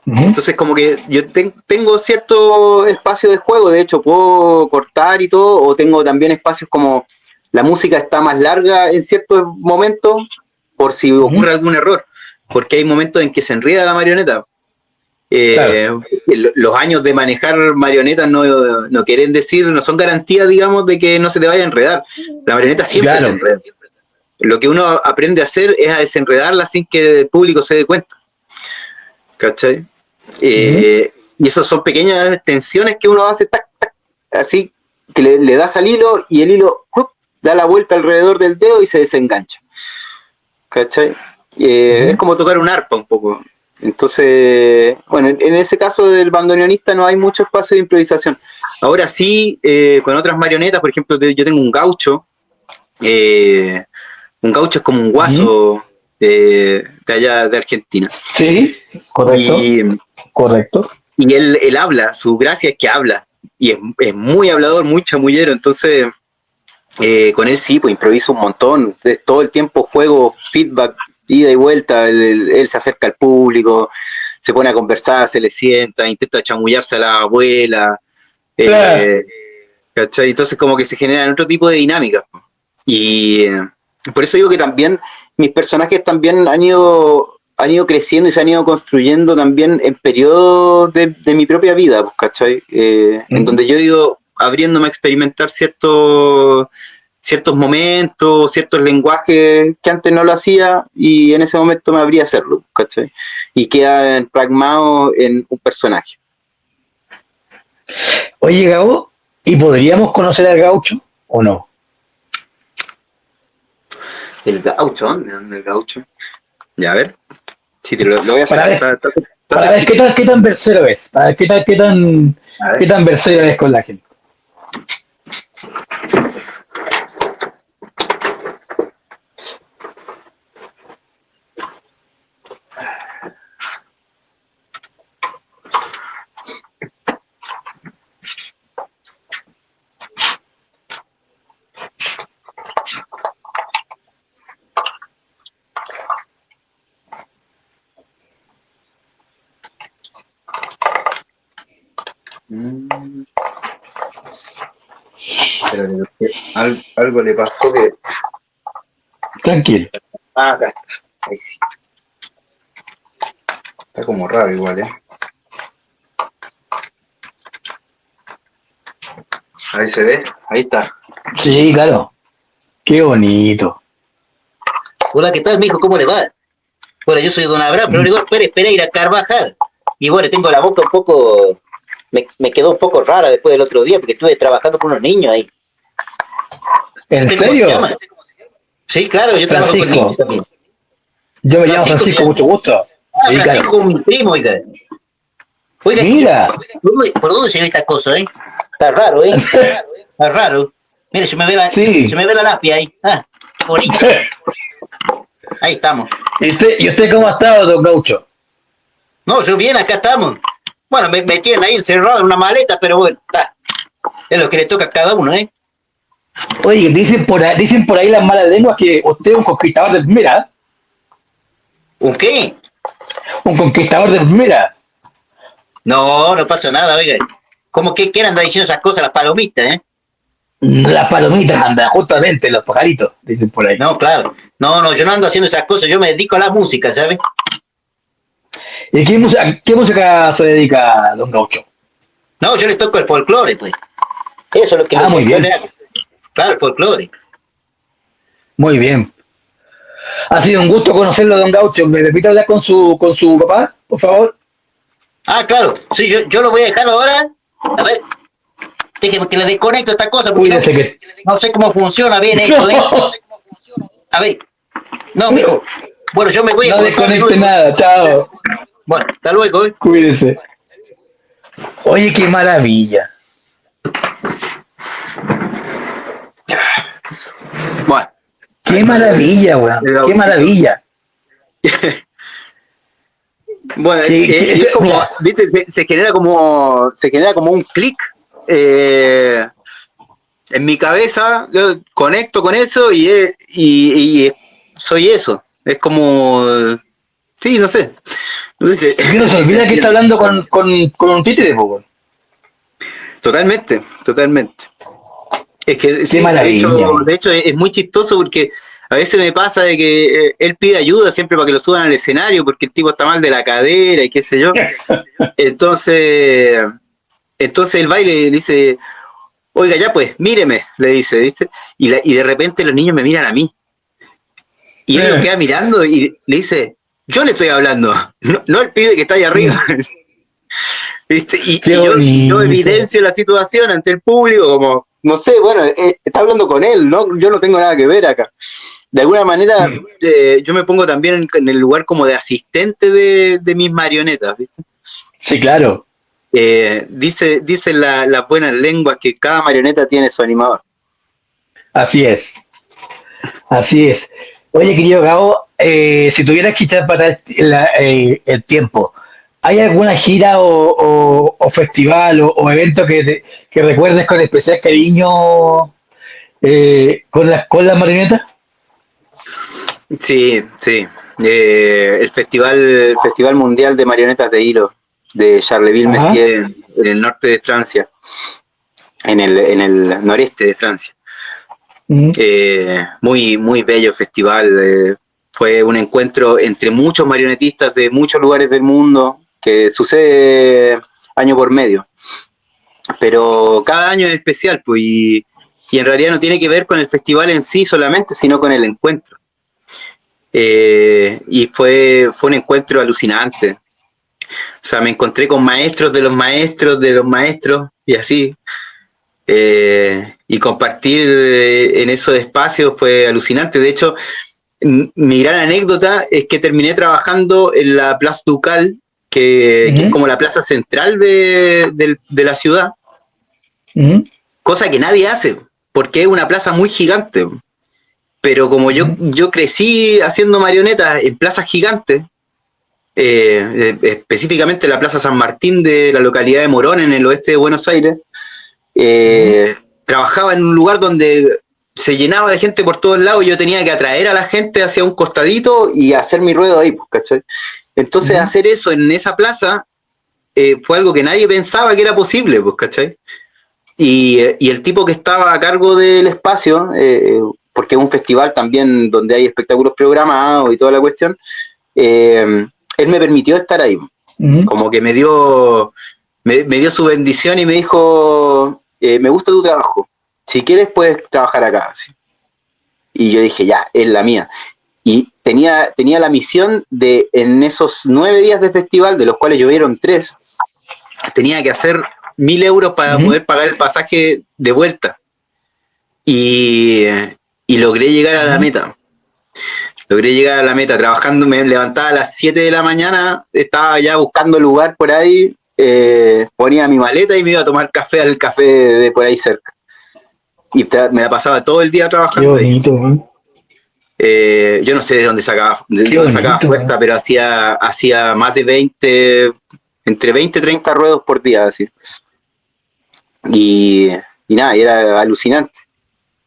Entonces como que yo tengo cierto espacio de juego, de hecho puedo cortar y todo, o tengo también espacios como la música está más larga en ciertos momentos por si ocurre algún error, porque hay momentos en que se enreda la marioneta.
Claro.
Los años de manejar marionetas no quieren decir, no son garantías, digamos, de que no se te vaya a enredar. La marioneta siempre se enreda. Lo que uno aprende a hacer es a desenredarla sin que el público se dé cuenta. ¿Cachai? Y esas son pequeñas tensiones que uno hace, tac, tac, así, que le das al hilo y el hilo da la vuelta alrededor del dedo y se desengancha. ¿Cachai? Es como tocar un arpa un poco. Entonces, bueno, en ese caso del bandoneonista no hay mucho espacio de improvisación. Ahora sí, con otras marionetas, por ejemplo, yo tengo un gaucho. Un gaucho es como un guaso de allá de Argentina.
Sí, correcto. Correcto.
Y él habla, su gracia es que habla. Y es muy hablador, muy chamullero. Entonces, con él sí, pues improviso un montón. Todo el tiempo juego, feedback, ida y vuelta. Él se acerca al público, se pone a conversar, se le sienta, intenta chamullarse a la abuela. ¿Cachai? Entonces, como que se generan otro tipo de dinámicas. Y por eso digo que también mis personajes también han ido creciendo y se han ido construyendo también en periodos de mi propia vida, ¿cachai? En donde yo he ido abriéndome a experimentar ciertos momentos, ciertos lenguajes que antes no lo hacía y en ese momento me abría a hacerlo, ¿cachai? Y quedan plasmados en un personaje.
Oye, Gabo, ¿y podríamos conocer al gaucho o no?
El gaucho, ¿dónde el gaucho? Ya, a ver. Sí, te lo voy a sacar.
Para ver qué tan versero es. Para ver qué tan versero es con la gente.
Pero algo le pasó que...
Tranquilo.
Acá está. Ahí sí. Está como raro igual, Ahí se ve, ahí está.
Sí, claro. Qué bonito.
Hola, ¿qué tal, mijo? ¿Cómo le va? Bueno, yo soy don Abraham Floridor Pérez Pereira Carvajal. Y bueno, tengo la boca un poco... Me quedó un poco rara después del otro día porque estuve trabajando con unos niños ahí.
¿En serio?
Sí, claro, yo trabajo con niños también.
Yo me llamo Francisco, mucho gusto.
Ah, sí, Francisco, claro. Mi primo, oiga. Oiga,
mira.
¿Por dónde se ve esta cosa, Está raro, Está raro. Mire, se me ve la lápiz ahí. Ah, qué bonito. Ahí estamos.
¿Y usted cómo ha estado, don Gaucho?
No, yo bien, acá estamos. Bueno, me tienen ahí encerrado en una maleta, pero bueno, está. Es lo que le toca a cada uno,
Oye, dicen por ahí las malas lenguas que usted es un conquistador de primera.
¿Un qué?
Un conquistador de primera.
No, no pasa nada, oiga. ¿Cómo que anda diciendo esas cosas las palomitas,
Las palomitas andan justamente, los pajaritos, dicen por ahí.
No, claro. No, yo no ando haciendo esas cosas, yo me dedico a la música, ¿sabes?
¿Y qué música se dedica don Gaucho?
No, yo le toco el folclore, pues. Eso es lo que
muy bien.
le hago. Claro, el folclore.
Muy bien. Ha sido un gusto conocerlo, don Gaucho. ¿Me permite hablar con su papá, por favor?
Ah, claro. Sí, yo lo voy a dejar ahora. A ver. Déjeme que le desconecto esta cosa porque no sé cómo funciona bien esto, A ver. No, mijo. Bueno, yo me voy a
No
cortar de
desconecte
nuevo.
nada, chao.
Bueno, hasta luego, ¿eh?
Cuídese. Oye, qué maravilla.
Bueno,
Qué maravilla, weón.
el
Qué
gauchito.
maravilla.
Bueno, y es como,
Mira,
viste, se genera como un clic en mi cabeza, yo conecto con eso y soy eso. Es como, sí, no sé. No sé
es que uno se
si se
olvida que está
entiende.
hablando con un títere, po, weón.
Totalmente, totalmente. Es que
Qué
sí,
maravilla, weón.
de hecho es muy chistoso porque a veces me pasa de que él pide ayuda siempre para que lo suban al escenario porque el tipo está mal de la cadera y qué sé yo. Entonces, entonces el baile le dice, oiga, ya pues, míreme, le dice, ¿viste? Y de repente los niños me miran a mí. Y él lo queda mirando y le dice, yo le estoy hablando, no el pibe que está ahí arriba. ¿Viste?
Qué
Y yo
bonito.
evidencio la situación ante el público como, no sé, bueno, está hablando con él, ¿no? Yo no tengo nada que ver acá. De alguna manera, yo me pongo también en el lugar como de asistente de mis marionetas, ¿viste?
Sí, claro.
Dicen las buenas lenguas que cada marioneta tiene su animador.
Así es. Así es. Oye, querido Gabo, si tuvieras que echar para el tiempo, ¿hay alguna gira o festival o evento que recuerdes con especial cariño con las marionetas?
Sí, sí. El Festival Mundial de Marionetas de Hilo de
Ajá.
Charleville-Mézières en el norte de Francia, en el noreste de Francia.
Ujú.
Muy, muy bello festival. Fue un encuentro entre muchos marionetistas de muchos lugares del mundo que sucede año por medio. Pero cada año es especial, pues, y en realidad no tiene que ver con el festival en sí solamente, sino con el encuentro. Y fue un encuentro alucinante. O sea, me encontré con maestros de los maestros, y así. Y compartir en esos espacios fue alucinante. De hecho, mi gran anécdota es que terminé trabajando en la Plaza Ducal, que es
Ujú.
como la plaza central de la ciudad,
Ujú.
cosa que nadie hace, porque es una plaza muy gigante. Pero como
Ujú.
yo crecí haciendo marionetas en plazas gigantes, específicamente la Plaza San Martín de la localidad de Morón, en el oeste de Buenos Aires,
Ujú.
trabajaba en un lugar donde se llenaba de gente por todos lados y yo tenía que atraer a la gente hacia un costadito y hacer mi ruedo ahí, pues, ¿cachai? Entonces
Ujú.
hacer eso en esa plaza fue algo que nadie pensaba que era posible, pues, ¿cachai? Y el tipo que estaba a cargo del espacio, porque es un festival también donde hay espectáculos programados y toda la cuestión, él me permitió estar ahí.
Ujú.
Como que me dio su bendición y me dijo, me gusta tu trabajo, si quieres puedes trabajar acá. ¿Sí? Y yo dije, ya, es la mía. Y tenía la misión de, en esos 9 días de festival, de los cuales llovieron 3, tenía que hacer 1.000 euros para
Ujú.
poder pagar el pasaje de vuelta. Y, y logré llegar a la
Ujú.
meta. Logré llegar a la meta trabajando, me levantaba a las 7 de la mañana, estaba ya buscando lugar por ahí, ponía mi maleta y me iba a tomar café al café de por ahí cerca. Y me la pasaba todo el día
Qué
trabajando ahí.
bonito, ¿eh?
Yo no sé de
Qué
dónde sacaba
bonito, ¿eh?
fuerza, pero hacía más de 20, entre 20 y 30 ruedos por día, así. Y, y nada, y era alucinante.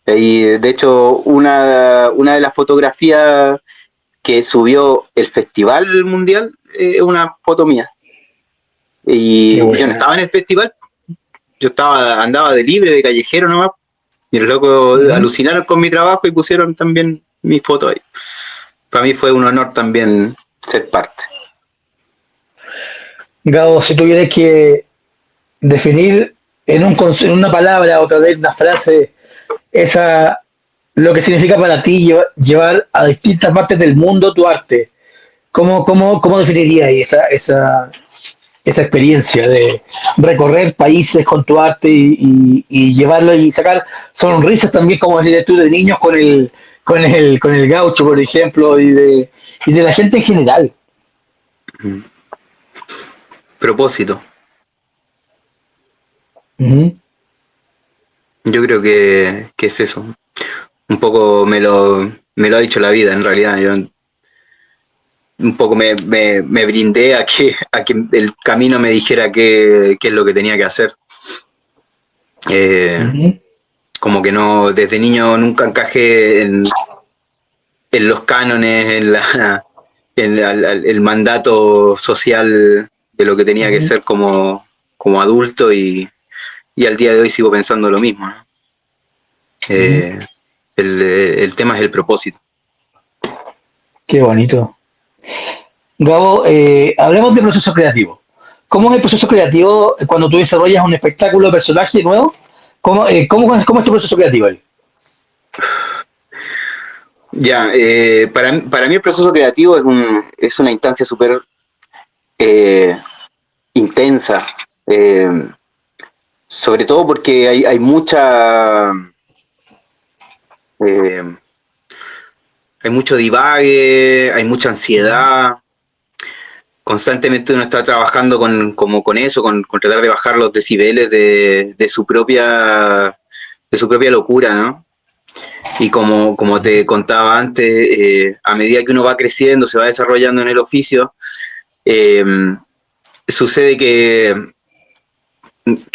Y de hecho, una de las fotografías que subió el Festival Mundial es una foto mía.
Qué
Y yo no
buena.
estaba en el festival, andaba de libre, de callejero nomás. Y los locos
Ujú.
alucinaron con mi trabajo y pusieron también mi foto ahí. Para mí fue un honor también ser parte.
Gabo, si tuvieras que definir en una palabra o tal vez una frase esa lo que significa para ti llevar a distintas partes del mundo tu arte. ¿Cómo definirías esa experiencia de recorrer países con tu arte y llevarlo y sacar sonrisas también, como decías tú, de niños con el gaucho, por ejemplo, y de la gente en general.
Propósito.
Uh-huh.
Yo creo que es eso. Un poco me lo ha dicho la vida, en realidad. Yo un poco me brindé a que el camino me dijera qué es lo que tenía que hacer.
Uh-huh.
Como que no, desde niño nunca encajé en los cánones, en el mandato social de lo que tenía que ser como adulto, y al día de hoy sigo pensando lo mismo, ¿no? El tema es el propósito.
Qué bonito. Gabo, hablemos de proceso creativo. ¿Cómo es el proceso creativo cuando tú desarrollas un espectáculo, personaje nuevo? ¿Cómo es tu proceso creativo?
Ya, para mí el proceso creativo es una instancia súper intensa, sobre todo porque hay mucha... hay mucho divague, hay mucha ansiedad. Constantemente uno está trabajando con eso, con tratar de bajar los decibeles de su propia locura, ¿no? Y como te contaba antes, a medida que uno va creciendo, se va desarrollando en el oficio, sucede que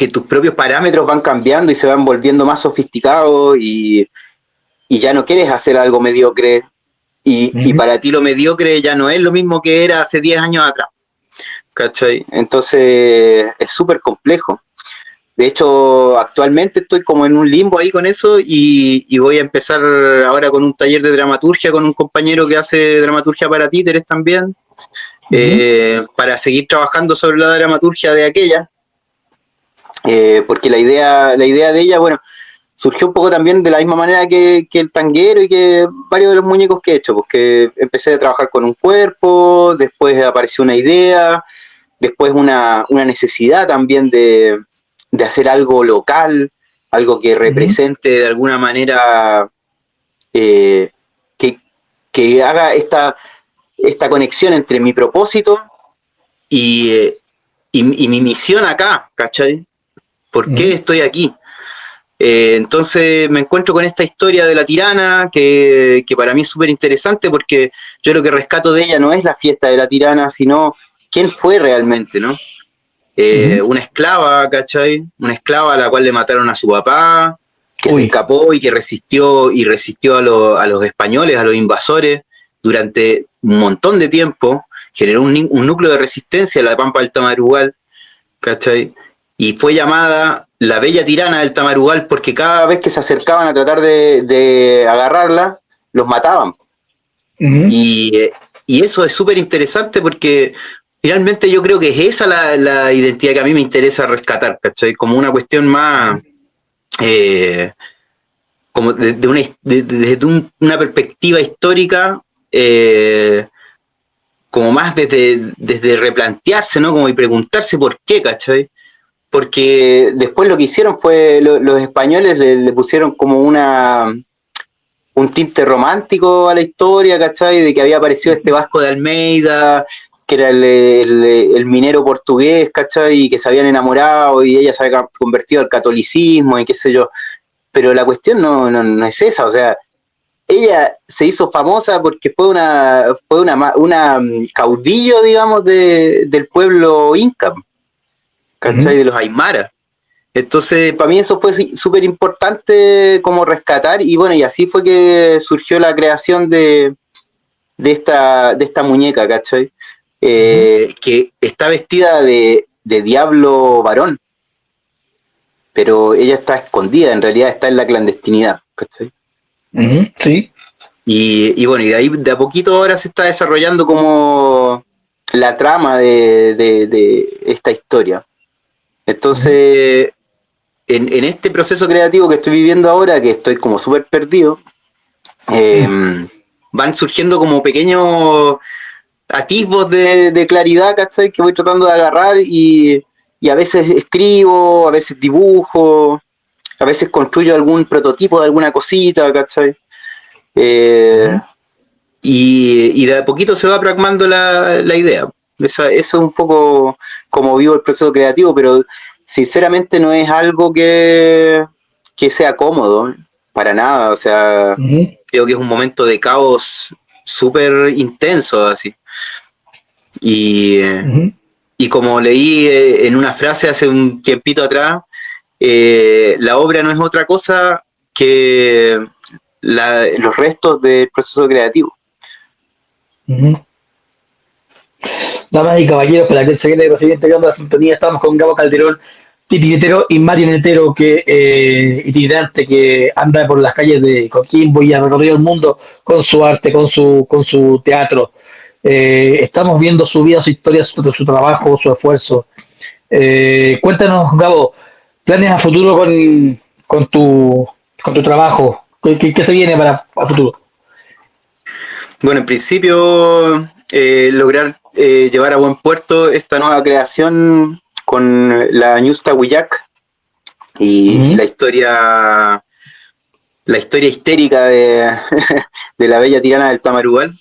tus propios parámetros van cambiando y se van volviendo más sofisticados, y ya no quieres hacer algo mediocre, y para ti lo mediocre ya no es lo mismo que era hace 10 años atrás, ¿cachai? Entonces es súper complejo. De hecho, actualmente estoy como en un limbo ahí con eso, y voy a empezar ahora con un taller de dramaturgia con un compañero que hace dramaturgia para títeres también, para seguir trabajando sobre la dramaturgia de aquella, porque la idea de ella, bueno, surgió un poco también de la misma manera que el tanguero y que varios de los muñecos que he hecho, porque empecé a trabajar con un cuerpo, después apareció una idea, después una necesidad también de hacer algo local, algo que represente de alguna manera, que haga esta conexión entre mi propósito y mi misión acá, ¿cachai? ¿Por qué estoy aquí? Entonces me encuentro con esta historia de la tirana, que para mí es súper interesante, porque yo lo que rescato de ella no es la fiesta de la tirana, sino quién fue realmente, ¿no? Una esclava, ¿cachai? Una esclava a la cual le mataron a su papá, que se escapó y que resistió a los españoles, a los invasores, durante un montón de tiempo, generó un núcleo de resistencia en la Pampa del Tamarugal, ¿cachai? Y fue llamada la Bella Tirana del Tamarugal porque cada vez que se acercaban a tratar de agarrarla, los mataban. Y eso es súper interesante, porque finalmente yo creo que es esa la identidad que a mí me interesa rescatar, ¿cachai? Como una cuestión más, como desde una perspectiva histórica, como más desde replantearse, ¿no? Como y preguntarse por qué, ¿cachai? Porque después lo que hicieron fue, los españoles le pusieron como un tinte romántico a la historia, ¿cachai? De que había aparecido este Vasco de Almeida, que era el minero portugués, ¿cachai? Y que se habían enamorado y ella se había convertido al catolicismo y qué sé yo. Pero la cuestión no es esa, o sea, ella se hizo famosa porque fue una caudillo, digamos, del pueblo inca, ¿cachai? De los aymaras. Entonces, para mí eso fue súper importante como rescatar, y bueno, y así fue que surgió la creación de esta muñeca, ¿cachai? Que está vestida de diablo varón, pero ella está escondida, en realidad está en la clandestinidad, ¿cachai?
Sí.
Y bueno, y de ahí de a poquito ahora se está desarrollando como la trama de esta historia. Entonces, en este proceso creativo que estoy viviendo ahora, que estoy como súper perdido, van surgiendo como pequeños atisbos de claridad, ¿cachai? Que voy tratando de agarrar, y a veces escribo, a veces dibujo, a veces construyo algún prototipo de alguna cosita, ¿cachai? y de a poquito se va pragmando la idea. Eso es un poco como vivo el proceso creativo, pero sinceramente no es algo que sea cómodo, para nada. O sea, creo que es un momento de caos súper intenso, así. Y como leí en una frase hace un tiempito atrás, la obra no es otra cosa que los restos del proceso creativo.
Damas y caballeros, para que se viene de seguir integrando la sintonía, estamos con Gabo Calderón, titiritero y marionetero itinerante que anda por las calles de Coquimbo y ha recorrido el mundo con su arte, con su teatro. Estamos viendo su vida, su historia, su trabajo, su esfuerzo. Cuéntanos, Gabo, planes a futuro con tu trabajo. ¿Qué se viene para a futuro?
Bueno, en principio, lograr llevar a buen puerto esta nueva creación con la Ñusta Huillac y la historia histérica de, de la bella tirana del Tamarugal.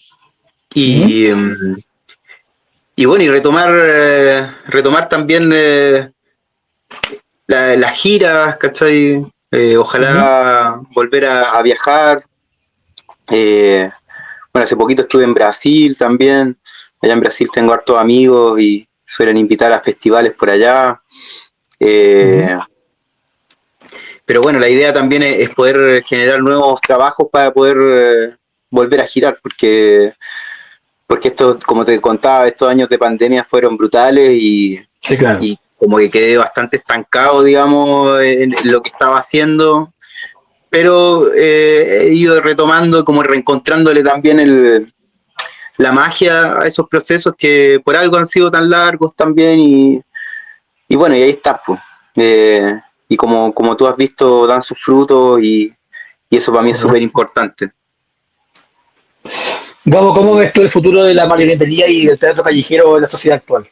Y bueno, y retomar también las giras, ¿cachai? Ojalá volver a viajar. Bueno, hace poquito estuve en Brasil también. Allá en Brasil tengo hartos amigos y suelen invitar a festivales por allá. Pero bueno, la idea también es poder generar nuevos trabajos para poder volver a girar, porque esto, como te contaba, estos años de pandemia fueron brutales
Sí, claro.
y como que quedé bastante estancado, digamos, en lo que estaba haciendo, pero he ido retomando, como reencontrándole también la magia a esos procesos que por algo han sido tan largos también y bueno, y ahí está, pues. Y como tú has visto, dan sus frutos y eso para mí es súper importante.
Gabo, ¿cómo ves tú el futuro de la marionetería y del teatro callejero en la sociedad actual?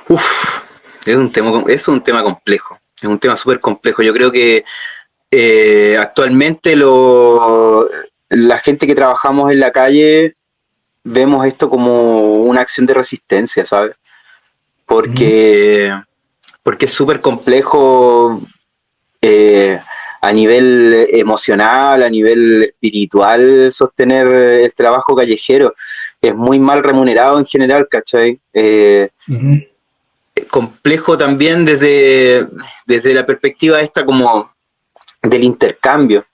Uf, es un tema complejo, es un tema súper complejo. Yo creo que actualmente la gente que trabajamos en la calle vemos esto como una acción de resistencia, ¿sabes? Porque es súper complejo a nivel emocional, a nivel espiritual, sostener el trabajo callejero. Es muy mal remunerado en general, ¿cachai? Complejo también desde la perspectiva esta como del intercambio,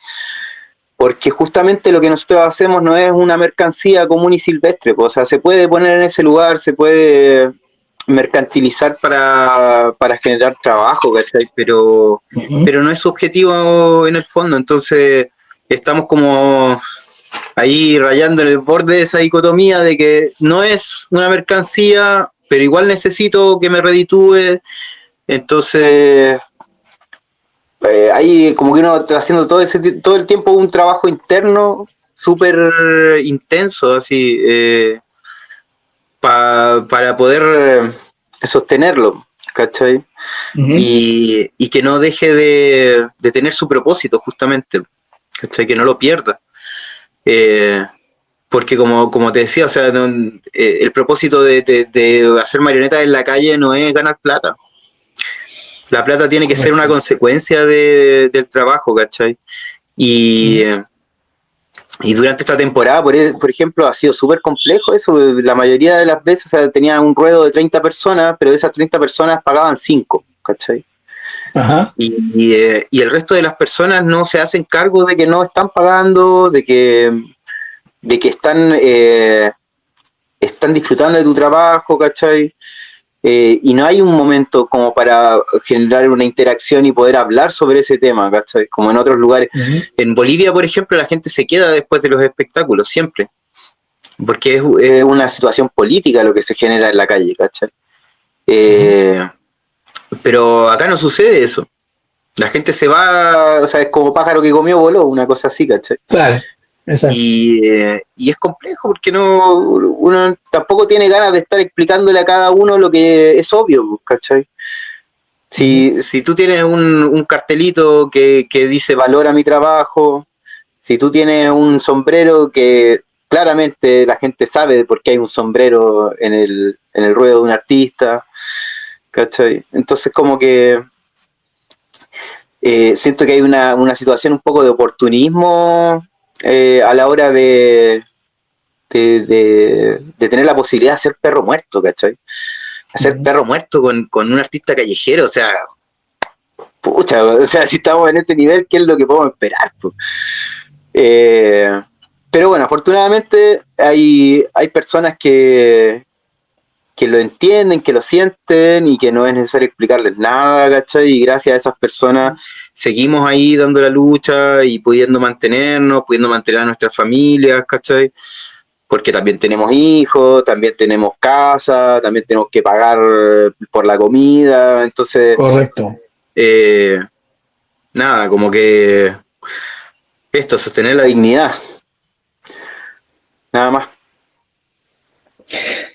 porque justamente lo que nosotros hacemos no es una mercancía común y silvestre, pues, o sea, se puede poner en ese lugar, se puede mercantilizar para generar trabajo, ¿cachai? Pero no es su objetivo en el fondo, entonces estamos como ahí rayando en el borde de esa dicotomía de que no es una mercancía, pero igual necesito que me reditúe, entonces ahí como que uno está haciendo todo el tiempo un trabajo interno súper intenso, así, para poder sostenerlo, ¿cachai? Y que no deje de tener su propósito, justamente, ¿cachai? Que no lo pierda. Porque como te decía, o sea, el propósito de hacer marionetas en la calle no es ganar plata. La plata tiene que ser una consecuencia del trabajo, ¿cachai? Y durante esta temporada, por ejemplo, ha sido súper complejo eso. La mayoría de las veces, o sea, tenía un ruedo de 30 personas, pero de esas 30 personas pagaban 5, ¿cachai?
Ajá.
Y el resto de las personas no se hacen cargo de que no están pagando, de que están disfrutando de tu trabajo, ¿cachai? Y no hay un momento como para generar una interacción y poder hablar sobre ese tema, ¿cachai? Como en otros lugares. En Bolivia, por ejemplo, la gente se queda después de los espectáculos, siempre. Porque es una situación política lo que se genera en la calle, ¿cachai? Pero acá no sucede eso. La gente se va, o sea, es como pájaro que comió voló, una cosa así, ¿cachai?
Claro, exacto.
Y es complejo porque uno tampoco tiene ganas de estar explicándole a cada uno lo que es obvio, ¿cachai? Si tú tienes un cartelito que dice valora mi trabajo, Si tú tienes un sombrero que claramente la gente sabe por qué hay un sombrero en el ruedo de un artista, ¿cachai? Entonces como que siento que hay una situación un poco de oportunismo a la hora de tener la posibilidad de hacer perro muerto, ¿cachai? Hacer perro muerto con un artista callejero, o sea, pucha, o sea, si estamos en este nivel, ¿qué es lo que podemos esperar? Pero bueno, afortunadamente hay personas que lo entienden, que lo sienten y que no es necesario explicarles nada, ¿cachai? Y gracias a esas personas seguimos ahí dando la lucha y pudiendo mantenernos, pudiendo mantener a nuestras familias, ¿cachai? Porque también tenemos hijos, también tenemos casa, también tenemos que pagar por la comida, entonces...
Correcto.
Nada, como que esto, sostener la dignidad. Nada más.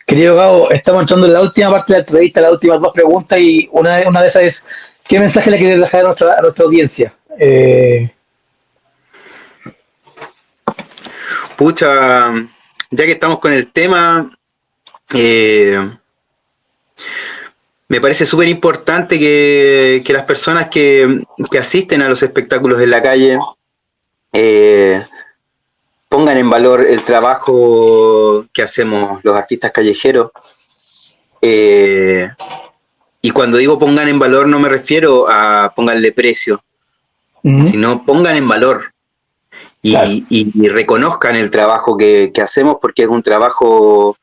Querido Gabo, estamos entrando en la última parte de la entrevista, las últimas dos preguntas, y una de esas es, ¿qué mensaje le quieres dejar a nuestra audiencia?
Pucha, ya que estamos con el tema, me parece súper importante que las personas que asisten a los espectáculos en la calle pongan en valor el trabajo que hacemos los artistas callejeros. Y cuando digo pongan en valor no me refiero a pónganle precio, sino pongan en valor y reconozcan el trabajo que hacemos, porque es un trabajo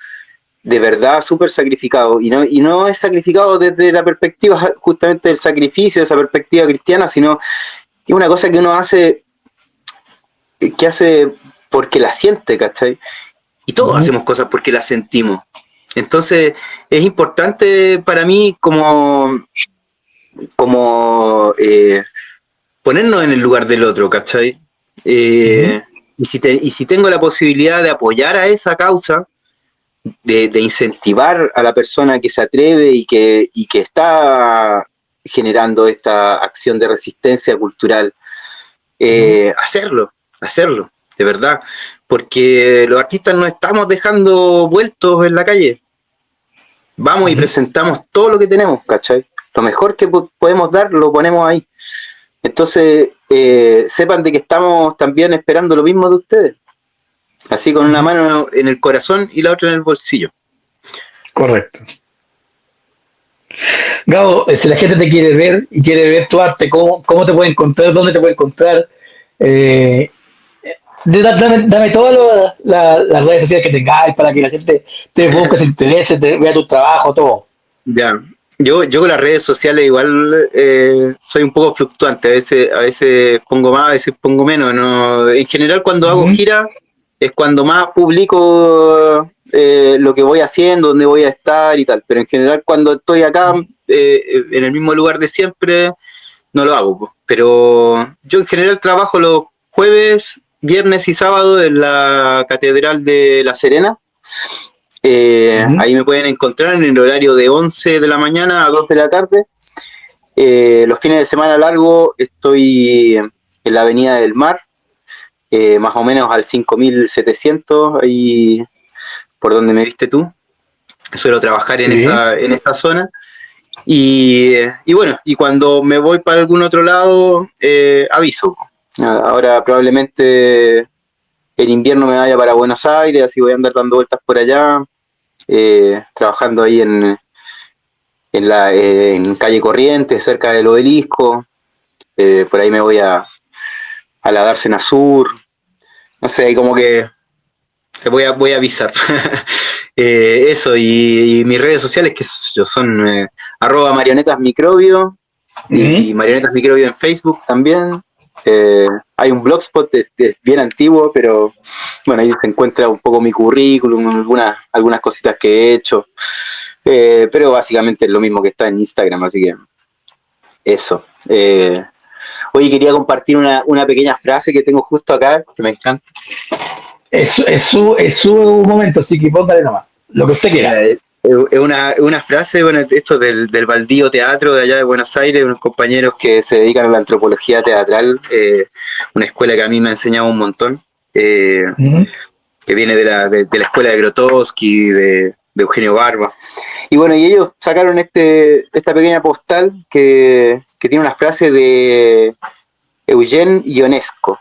de verdad súper sacrificado, y no es sacrificado desde la perspectiva justamente del sacrificio, esa perspectiva cristiana, sino que es una cosa que uno hace, que hace porque la siente, ¿cachai? Y todos hacemos cosas porque las sentimos. Entonces es importante para mí como ponernos en el lugar del otro, ¿cachai? Y si tengo la posibilidad de apoyar a esa causa, de incentivar a la persona que se atreve y que está generando esta acción de resistencia cultural, hacerlo, de verdad, porque los artistas no estamos dejando vueltos en la calle, vamos y presentamos todo lo que tenemos, ¿cachai? Lo mejor que podemos dar lo ponemos ahí. Entonces, sepan de que estamos también esperando lo mismo de ustedes. Así con una mano en el corazón y la otra en el bolsillo.
Correcto. Gabo, si la gente te quiere ver y quiere ver tu arte, ¿cómo te puede encontrar? ¿Dónde te puede encontrar? Dame todas las redes sociales que tengáis para que la gente te busque, se interese, vea tu trabajo, todo.
Ya. Yo con las redes sociales igual soy un poco fluctuante, a veces pongo más, a veces pongo menos, ¿no? En general cuando hago gira es cuando más publico lo que voy haciendo, dónde voy a estar y tal, pero en general cuando estoy acá en el mismo lugar de siempre no lo hago, pero yo en general trabajo los jueves, viernes y sábado en la Catedral de La Serena. Ahí me pueden encontrar en el horario de 11 de la mañana a 2 de la tarde. Los fines de semana largo estoy en la Avenida del Mar, más o menos al 5700, ahí por donde me viste tú. Suelo trabajar en esa zona. Y bueno, y cuando me voy para algún otro lado, aviso. Ahora probablemente en invierno me vaya para Buenos Aires, así voy a andar dando vueltas por allá, trabajando ahí en calle Corrientes, cerca del Obelisco. Por ahí me voy a la Dársena Sur. No sé, ahí como que te voy a avisar. Eso, y mis redes sociales que son @marionetasmicrobio y marionetasmicrobio en Facebook también. Hay un blogspot bien antiguo, pero bueno, ahí se encuentra un poco mi currículum, algunas cositas que he hecho, pero básicamente es lo mismo que está en Instagram, así que eso. Oye, quería compartir una pequeña frase que tengo justo acá, que me encanta.
Es su momento, así que póngale nomás, lo que usted quiera.
Es una frase, bueno, esto del Baldío Teatro de allá de Buenos Aires, unos compañeros que se dedican a la antropología teatral, una escuela que a mí me ha enseñado un montón, que viene de la escuela de Grotowski, de Eugenio Barba. Y bueno, y ellos sacaron esta pequeña postal que tiene una frase de Eugene Ionesco,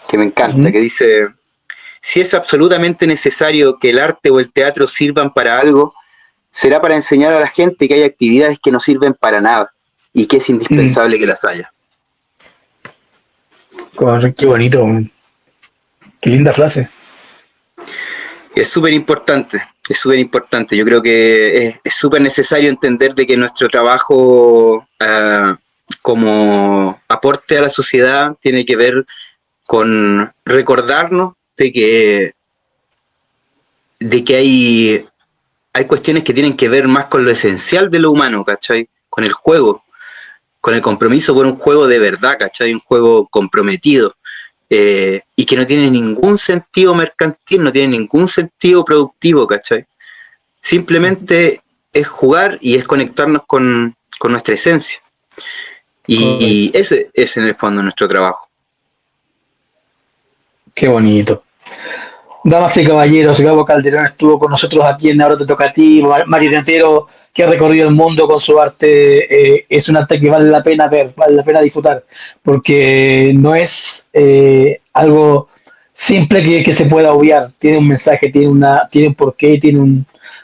que me encanta, que dice: si es absolutamente necesario que el arte o el teatro sirvan para algo, será para enseñar a la gente que hay actividades que no sirven para nada y que es indispensable que las haya.
Qué bonito, qué linda frase.
Es súper importante, es súper importante. Yo creo que es súper necesario entender de que nuestro trabajo como aporte a la sociedad tiene que ver con recordarnos de que hay cuestiones que tienen que ver más con lo esencial de lo humano, ¿cachai? Con el juego, con el compromiso por un juego de verdad, ¿cachai? Un juego comprometido. Y que no tiene ningún sentido mercantil, no tiene ningún sentido productivo, ¿cachai? Simplemente es jugar y es conectarnos con nuestra esencia. Y ese es en el fondo nuestro trabajo.
Qué bonito. Damas y caballeros, Gabo Calderón estuvo con nosotros aquí en Ahora Te Toca a Ti, marionetero que ha recorrido el mundo con su arte. Es un arte que vale la pena ver, vale la pena disfrutar, porque no es algo simple que se pueda obviar. Tiene un mensaje, tiene un porqué,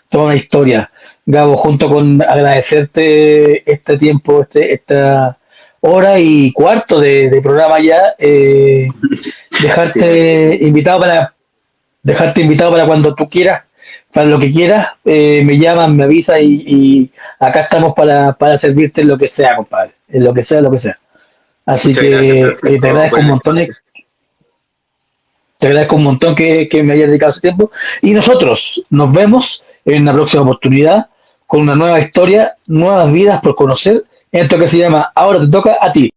toda una historia. Gabo, junto con agradecerte este tiempo, esta hora y cuarto de programa ya, dejarte invitado para cuando tú quieras, para lo que quieras, me llaman, me avisas y acá estamos para servirte en lo que sea, compadre, en lo que sea, lo que sea. Así
Muchas
que
gracias, Francisco,
te agradezco un montón, que me hayas dedicado ese tiempo y nosotros nos vemos en la próxima oportunidad con una nueva historia, nuevas vidas por conocer en esto que se llama Ahora Te Toca a Ti.